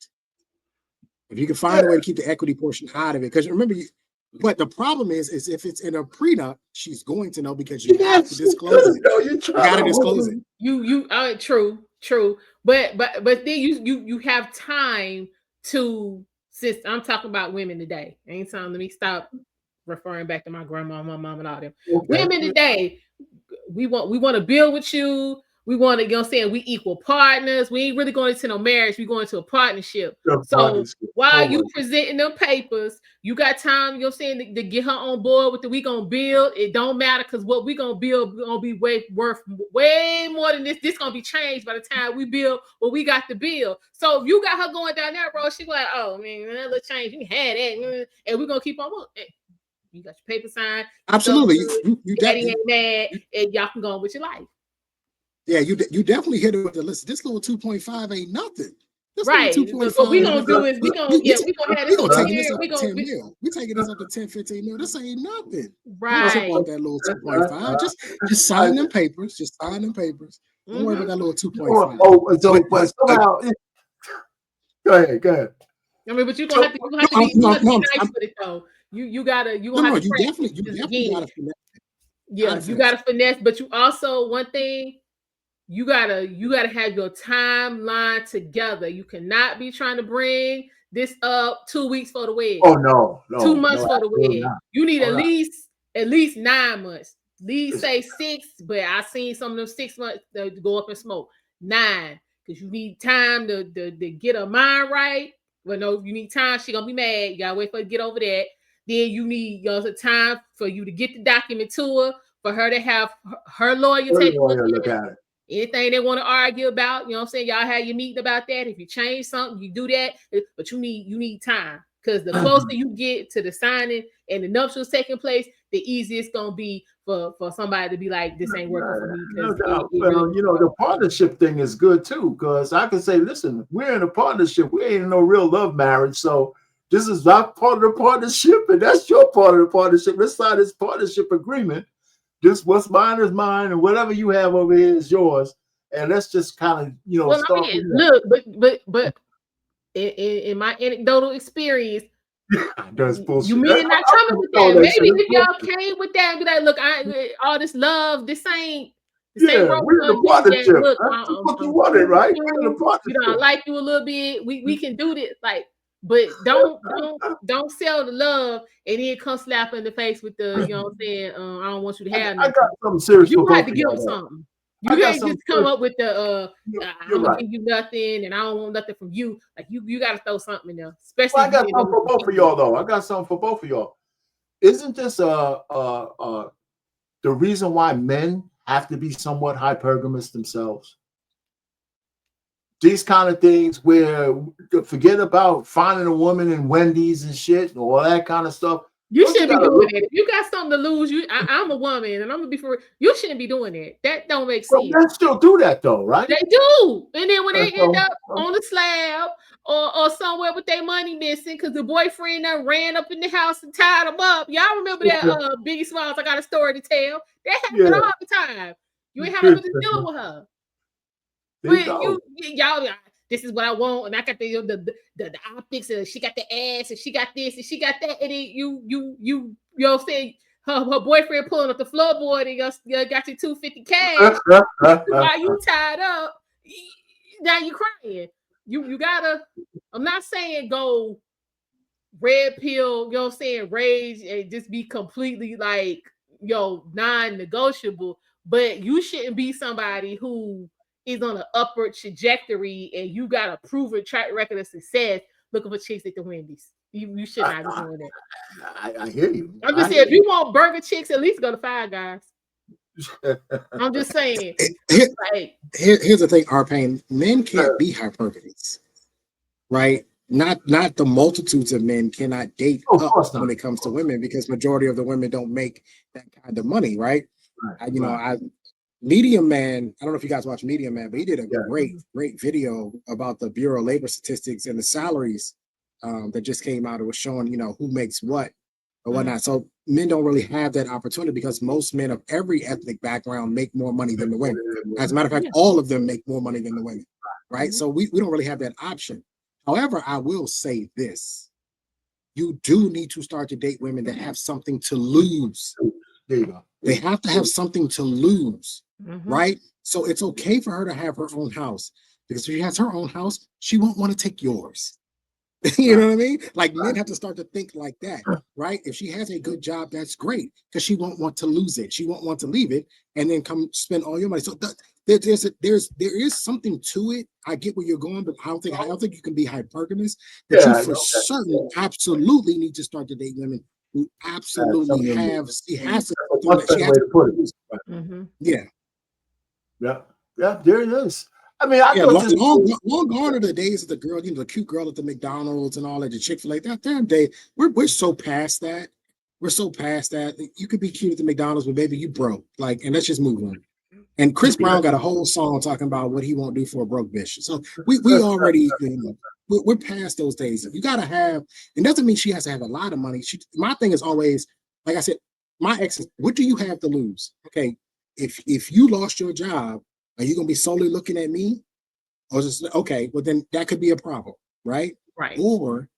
because remember, but the problem is if it's in a prenup, she's going to know because you have to disclose it. You got to disclose it. True. But then you have time to, since I'm talking about women today. Anytime, let me stop referring back to my grandma, my mom, and all them. Okay. Women today, we want to build with you. We want to, you know what I'm saying, we equal partners. We ain't really going into no marriage. We going to a partnership. While you presenting them papers, you got time, you know what I'm saying, to get her on board with the we gonna build. It don't matter, because what we gonna build gonna be worth way more than this. This gonna be changed by the time we build what we got to build. So if you got her going down that road, she like, oh man, that little change, you had that, and we're gonna keep on moving. You got your paper signed. Absolutely. You daddy ain't mad, and y'all can go on with your life. Yeah, you definitely hit it with the list. This little 2.5 ain't nothing. This right. So what we gonna do is we gonna have this over here. We taking this up to 10, 15 mil. This ain't nothing. Right. Don't that little 2.5. Just sign them papers. Don't worry about that little 2.5. But somehow. Go ahead. I mean, but you're gonna have to be nice with it though. You gotta you definitely gotta finesse. Yeah, you gotta finesse, but you also, one thing, you gotta have your timeline together. You cannot be trying to bring this up 2 weeks for the wedding. Oh no. 2 months for the wedding. You need at least 9 months. At least say 6, but I seen some of them 6 months go up in smoke. 9, because you need time to get her mind right. Well, no, you need time. She gonna be mad. You gotta wait for her to get over that. Then you need time for you to get the document to her, for her to have her lawyer take a look at it. Anything they want to argue about, you know what I'm saying? Y'all have your meeting about that. If you change something, you do that. But you need time, because the closer you get to the signing and the nuptials taking place, the easier it's gonna be for somebody to be like, this ain't working for me. The partnership thing is good too, because I can say, listen, we're in a partnership. We ain't in no real love marriage, so this is our part of the partnership, and that's your part of the partnership. Let's sign this partnership agreement. Just what's mine is mine, and whatever you have over here is yours. And let's just kind of, start. I mean, look, but in my anecdotal experience, you mean not coming with that. Maybe if y'all came with that and be like, look, all this love, this ain't we're in a partnership. Look, that's what you wanted, right? I like you a little bit. We can do this, like. But don't sell the love and then come slap in the face with the, you know what I'm saying, I don't want you to have nothing. I got something serious. You got to give them something. You can't just come up with the I'm gonna give you nothing and I don't want nothing from you. Like you got to throw something in there. Especially I got something for both of y'all though. I got something for both of y'all. Isn't this the reason why men have to be somewhat hypergamous themselves? These kind of things where forget about finding a woman in Wendy's and shit and all that kind of stuff. You shouldn't be doing it. If you got something to lose, I'm a woman and I'm gonna be for you shouldn't be doing that. That don't make sense. Men still do that though, right? They do. And then when they end up on the slab or somewhere with their money missing because the boyfriend done ran up in the house and tied them up. Y'all remember that Biggie Smalls, I got a story to tell. That happened all the time. You ain't having to deal with her. But y'all, this is what I want, and I got the optics, and she got the ass, and she got this, and she got that, and then you know what I'm saying, her boyfriend pulling up the floorboard and got you $250 cash while you tied up. Now you crying. You gotta. I'm not saying go red pill. You know what I'm saying, rage and just be completely like non-negotiable. But you shouldn't be somebody who is on an upward trajectory and you got a proven track record of success looking for chicks at the Wendy's. You should not be doing that. I hear you. I'm just saying, if you want burger chicks, at least go to Five Guys. I'm just saying, Here- like, here's the thing, R.Payne. Men can't be hypergamy, right? Not the multitudes of men cannot date Of up course when not. it comes to women, because majority of the women don't make that kind of money, right? Right, You know, right. Medium Man, I don't know if you guys watch Medium Man, but he did a Yeah. great video about the Bureau of Labor Statistics and the salaries that just came out. It was showing, you know, who makes what or whatnot. So men don't really have that opportunity because most men of every ethnic background make more money than the women. As a matter of fact, Yeah. all of them make more money than the women, right? Mhm. So we don't really have that option. However, I will say this. You do need to start to date women that have something to lose. There you go. They have to have something to lose, Mhm. right? So it's okay for her to have her own house, because if she has her own house, she won't want to take yours. You know what I mean? Like, men have to start to think like that, right? If she has a good job, that's great, because she won't want to lose it. She won't want to leave it and then come spend all your money. So there is something to it. I get where you're going, but I don't think you can be hypergamous. But Yeah, you I for know that. certain absolutely need to start to date women who absolutely Something- have. She has to. That's a much She better has way to put it. to. Right. Mhm. Yeah. Yeah, yeah, there it is. I mean, I Yeah, thought this. long gone are the days of the girl, you know, the cute girl at the McDonald's and all that, the Chick-fil-A. That damn day, we're so past that. We're so past that. You could be cute at the McDonald's, but baby, you broke. Like, and let's just move on. And Chris Brown got a whole song talking about what he won't do for a broke bitch. So we already, you know, we're past those days. You gotta have. It doesn't mean she has to have a lot of money. My thing is always, like I said, my ex is, what do you have to lose? Okay, if you lost your job, are you gonna be solely looking at me? Or just okay, well then that could be a problem, right? Right. Or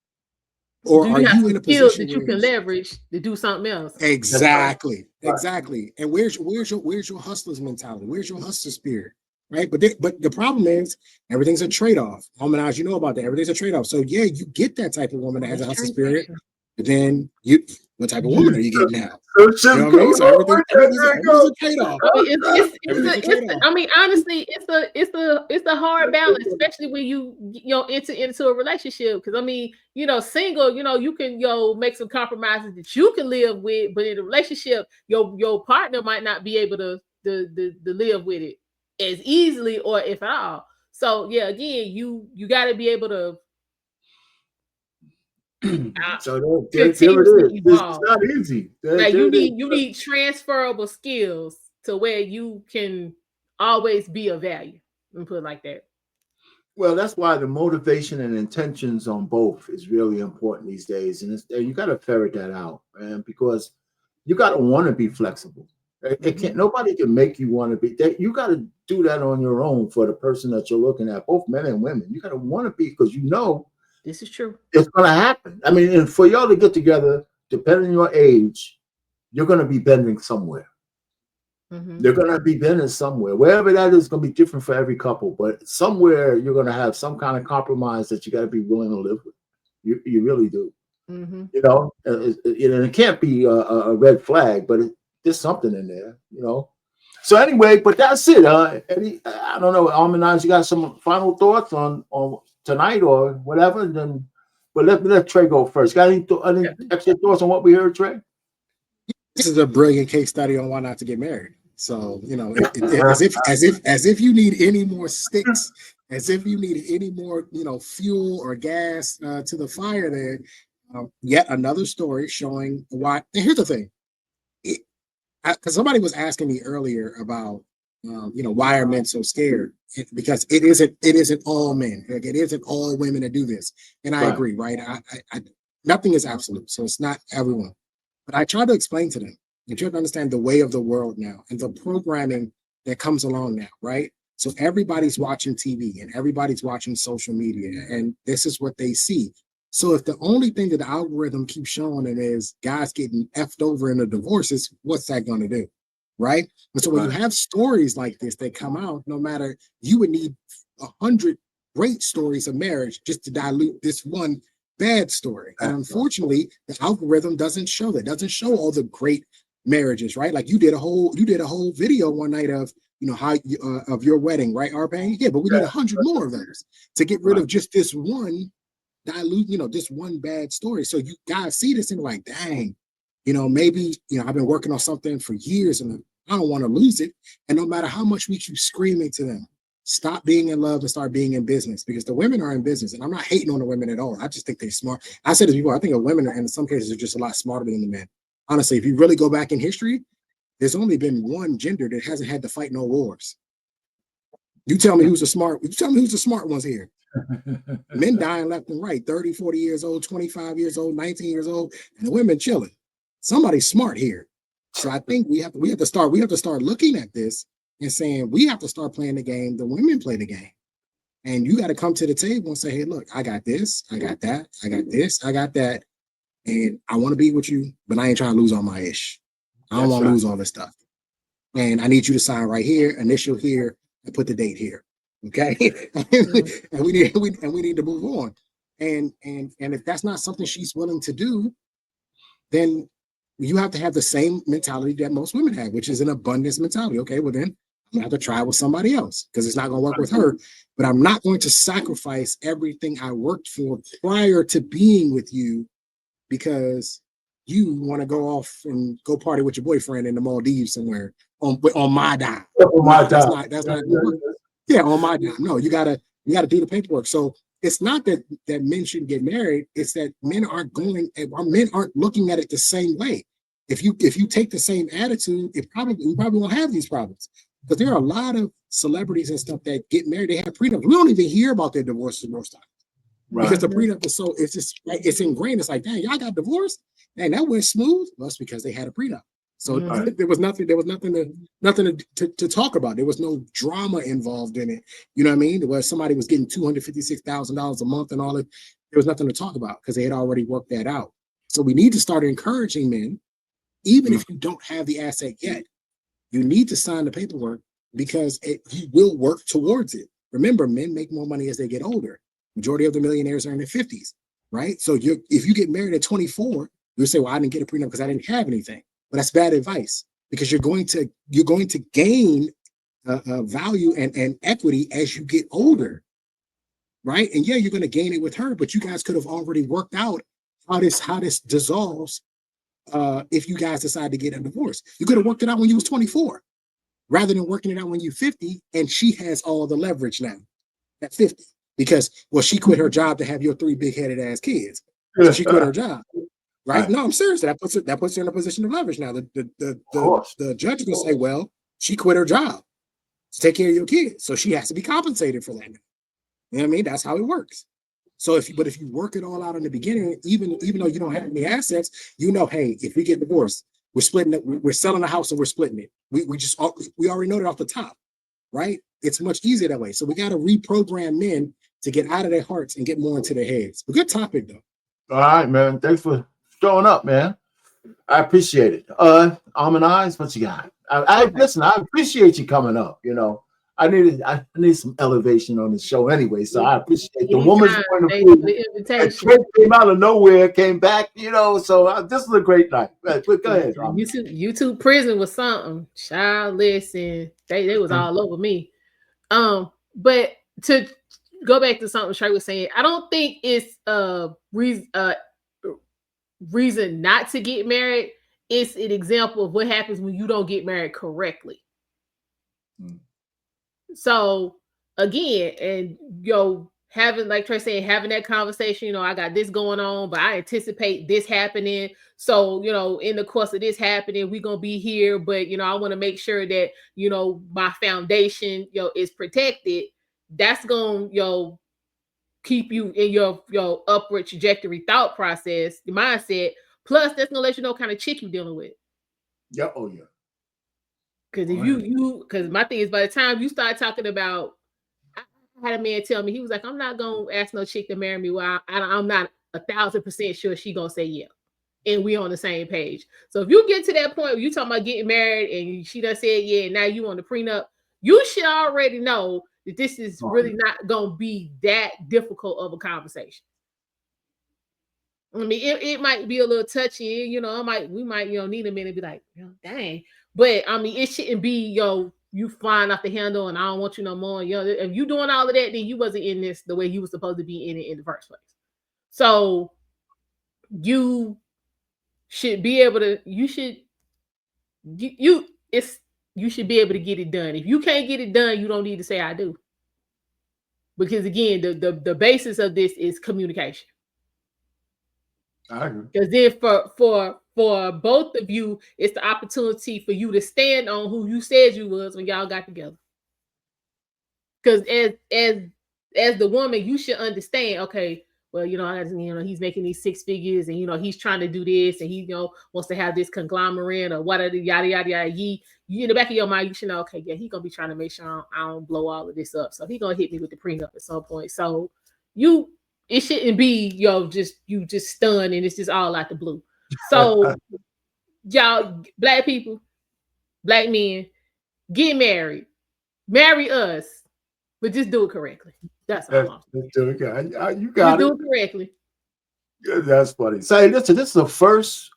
Do are you have you some in a skills position that you where can leverage to do something else? That's right. exactly. And where's your hustler's mentality? Where's your hustler spirit? Right. But the problem is everything's a trade-off. Harmonize, you know about that. Everything's a trade-off. So yeah, you get that type of woman that has a That's hustler spirit, transaction. but then what type of woman are you getting now? So You know what I mean? So everything's go. a trade-off. I mean, Everything's a trade-off. I mean, honestly, it's a hard balance, especially when you know enter into a relationship. Because I mean, you know, single, you know, you can make some compromises that you can live with, but in a relationship, your partner might not be able to live with it as easily or if at all. So yeah, again, you got to be able to So there it continuously is. This is evolve. not easy. Like There it is. you need transferable skills to where you can always be of value. Let me put it like that. Well, that's why the motivation and intentions on both is really important these days, and you got to ferret that out, man, because you got to want to be flexible. It can't. Nobody can make you want to be. You got to do that on your own for the person that you're looking at, both men and women. You got to want to be, because you know This is true. it's going to happen. I mean, and for y'all to get together, depending on your age, you're going to be bending somewhere. They're going to be bending somewhere. Wherever that is going to be different for every couple, but somewhere you're going to have some kind of compromise that you got to be willing to live with. You really do. You know, it can't be a red flag, but there's something in there, you know. So anyway, but that's it. Eddie, I don't know, Almanaz, you got some final thoughts on tonight or whatever? Then, but let Trey go first. Got any extra thoughts on what we heard, Trey? This is a brilliant case study on why not to get married. So, you know, as if you need any more sticks, as if you need any more, you know, fuel or gas to the fire there. Yet another story showing why. And here's the thing, because somebody was asking me earlier about, you know, why are men so scared? Because it isn't all men. Like, it isn't all women that do this. And I agree, right? Nothing is absolute, so it's not everyone. But I try to explain to them, and try to understand the way of the world now and the programming that comes along now, right? So everybody's watching TV and everybody's watching social media, and this is what they see. So if the only thing that the algorithm keeps showing them is guys getting effed over in the divorces, what's that going to do, right? And so when you have stories like this that come out, no matter, you would need 100 great stories of marriage just to dilute this one bad story. And unfortunately, the algorithm doesn't show that. Doesn't show all the great marriages, right? Like you did a whole video one night of, you know, how of your wedding, right, R.Payne? Yeah, but we need 100 more of those to get rid of just this one dilute, you know, this one bad story. So you guys see this and like, dang, you know, maybe, you know, I've been working on something for years and I don't want to lose it. And no matter how much we keep screaming to them, stop being in love and start being in business, because the women are in business. And I'm not hating on the women at all. I just think they're smart. I said this before, I think the women in some cases are just a lot smarter than the men. Honestly, if you really go back in history, there's only been one gender that hasn't had to fight no wars. You tell me who's the smart ones here. Men dying left and right, 30, 40 years old, 25 years old, 19 years old, and the women chilling. Somebody's smart here. So I think we have to start looking at this and saying we have to start playing the game the women play the game. And you got to come to the table and say, hey, look, I got this, I got that, I got this, I got that. And I want to be with you, but I ain't trying to lose all my ish. I don't want to lose all this stuff. And I need you to sign right here, initial here, and put the date here. Okay. and we need to move on. And if that's not something she's willing to do, then you have to have the same mentality that most women have, which is an abundance mentality. Okay, well then I'm gonna have to try with somebody else because it's not gonna work with her. But I'm not going to sacrifice everything I worked for prior to being with you because you want to go off and go party with your boyfriend in the Maldives somewhere on my dime. On my dime. That's not yeah, on my dime. No, you gotta do the paperwork. So it's not that men shouldn't get married. It's that men aren't looking at it the same way. If you take the same attitude, we probably won't have these problems. Because there are a lot of celebrities and stuff that get married, they have prenups. We don't even hear about their divorces most times. Right. Because the prenup is so, it's just like, it's ingrained. It's like, dang, y'all got divorced? Dang, that went smooth. Well, it's because they had a prenup. So there was nothing to talk about. There was no drama involved in it. You know what I mean? Where somebody was getting $256,000 a month and all that. There was nothing to talk about because they had already worked that out. So we need to start encouraging men, even if you don't have the asset yet, you need to sign the paperwork because you will work towards it. Remember, men make more money as they get older. Majority of the millionaires are in their 50s, right? So if you get married at 24, you'll say, well, I didn't get a prenup because I didn't have anything. But that's bad advice because you're going to gain value and equity as you get older, right? And yeah, you're going to gain it with her, but you guys could have already worked out how this dissolves if you guys decide to get a divorce. You could have worked it out when you was 24 rather than working it out when you're 50 and she has all the leverage now at 50 because, well, she quit her job to have your 3 big-headed ass kids. So she quit her job. Right? No, I'm serious. That puts her in a position of leverage. Now the judge will say, well, she quit her job to take care of your kids, so she has to be compensated for that. You know what I mean? That's how it works. So if you work it all out in the beginning, even though you don't have any assets, you know, hey, if we get divorced, we're splitting it. We're selling the house and we're splitting it. We already know that off the top, right? It's much easier that way. So we got to reprogram men to get out of their hearts and get more into their heads. But good topic though. All right, man. Thanks for showing up, man. I appreciate it. Almond Eyes, what you got? Listen, I appreciate you coming up. You know, I need some elevation on the show anyway, so I appreciate the woman's point of view. It came out of nowhere, came back, you know. So this is a great night. But go ahead. YouTube prison was something. Child, listen, they was all over me. But to go back to something Trey was saying, I don't think it's reason not to get married. It's an example of what happens when you don't get married correctly. So again, and having, like Trey saying, having that conversation, I got this going on, but I anticipate this happening. So, in the course of this happening, we're going to be here, but, I want to make sure that, my foundation, is protected. That's going to, keep you in your upward trajectory thought process, the mindset. Plus, that's gonna let you know what kind of chick you're dealing with. Yeah. Oh yeah. Because if because my thing is, by the time you start talking about, I had a man tell me, he was like, I'm not gonna ask no chick to marry me. Well, I'm not 1,000% sure she gonna say yeah, and we on the same page. So if you get to that point where you talking about getting married and she done said yeah, and now you on the prenup, you should already know that this is really not gonna be that difficult of a conversation. I mean, it might be a little touchy, we might, need a minute to be like, dang. But I mean, it shouldn't be, you flying off the handle and I don't want you no more. If you doing all of that, then you wasn't in this the way you was supposed to be in it in the first place. So you should be able to, it's you should be able to get it done. If you can't get it done, you don't need to say I do. Because again, the basis of this is communication. I agree. Because then for both of you, it's the opportunity for you to stand on who you said you was when y'all got together. Because as the woman, you should understand, okay, well, he's making these 6 figures, and he's trying to do this, and he wants to have this conglomerate or whatever, yada yada yada. You in the back of your mind, you should know, okay, yeah, he's gonna be trying to make sure I don't blow all of this up. So he's gonna hit me with the prenup at some point. So it shouldn't be just stunned and it's just all out the blue. So y'all, black people, black men, get married, marry us, but just do it correctly. That's all. You Just got do it. it correctly. Yeah, that's funny. Say, listen, this is the first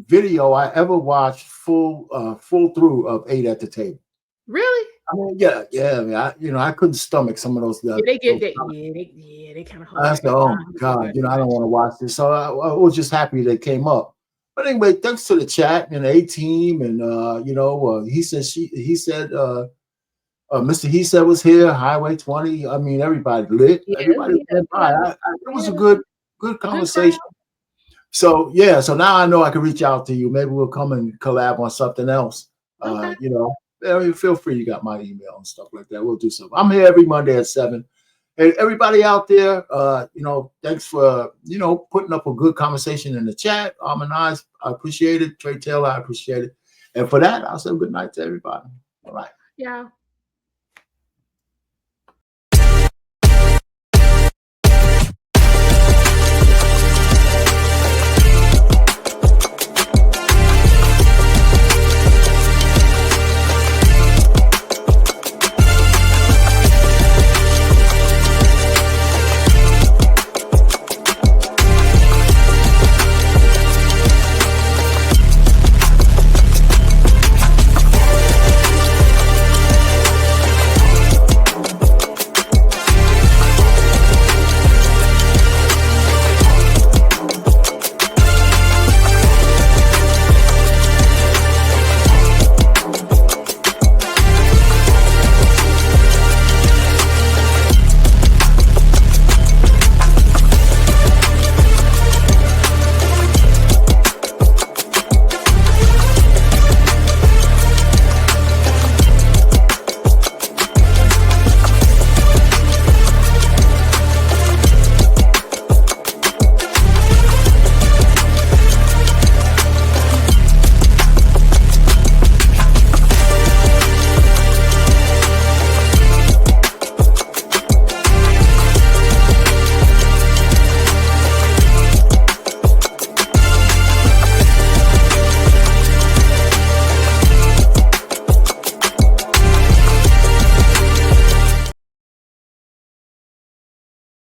video I ever watched full through of 8 at the Table. Really? I mean, yeah. I mean, I couldn't stomach some of those. Yeah, they get that. Yeah, they kind of. I said, "Oh my God, I don't want to watch this." So I was just happy they came up. But anyway, thanks to the chat and the A team, and he said, Mr. He said was here, Highway 20. I mean, everybody lit. Yeah, Everybody yeah, went by. yeah. It was a good conversation. So yeah, so now I know I can reach out to you. Maybe we'll come and collab on something else. Okay. Feel free. You got my email and stuff like that. We'll do something. I'm here every Monday at 7. And everybody out there, thanks for putting up a good conversation in the chat. I appreciate it. Trey Taylor, I appreciate it. And for that, I'll say good night to everybody. All right. Yeah.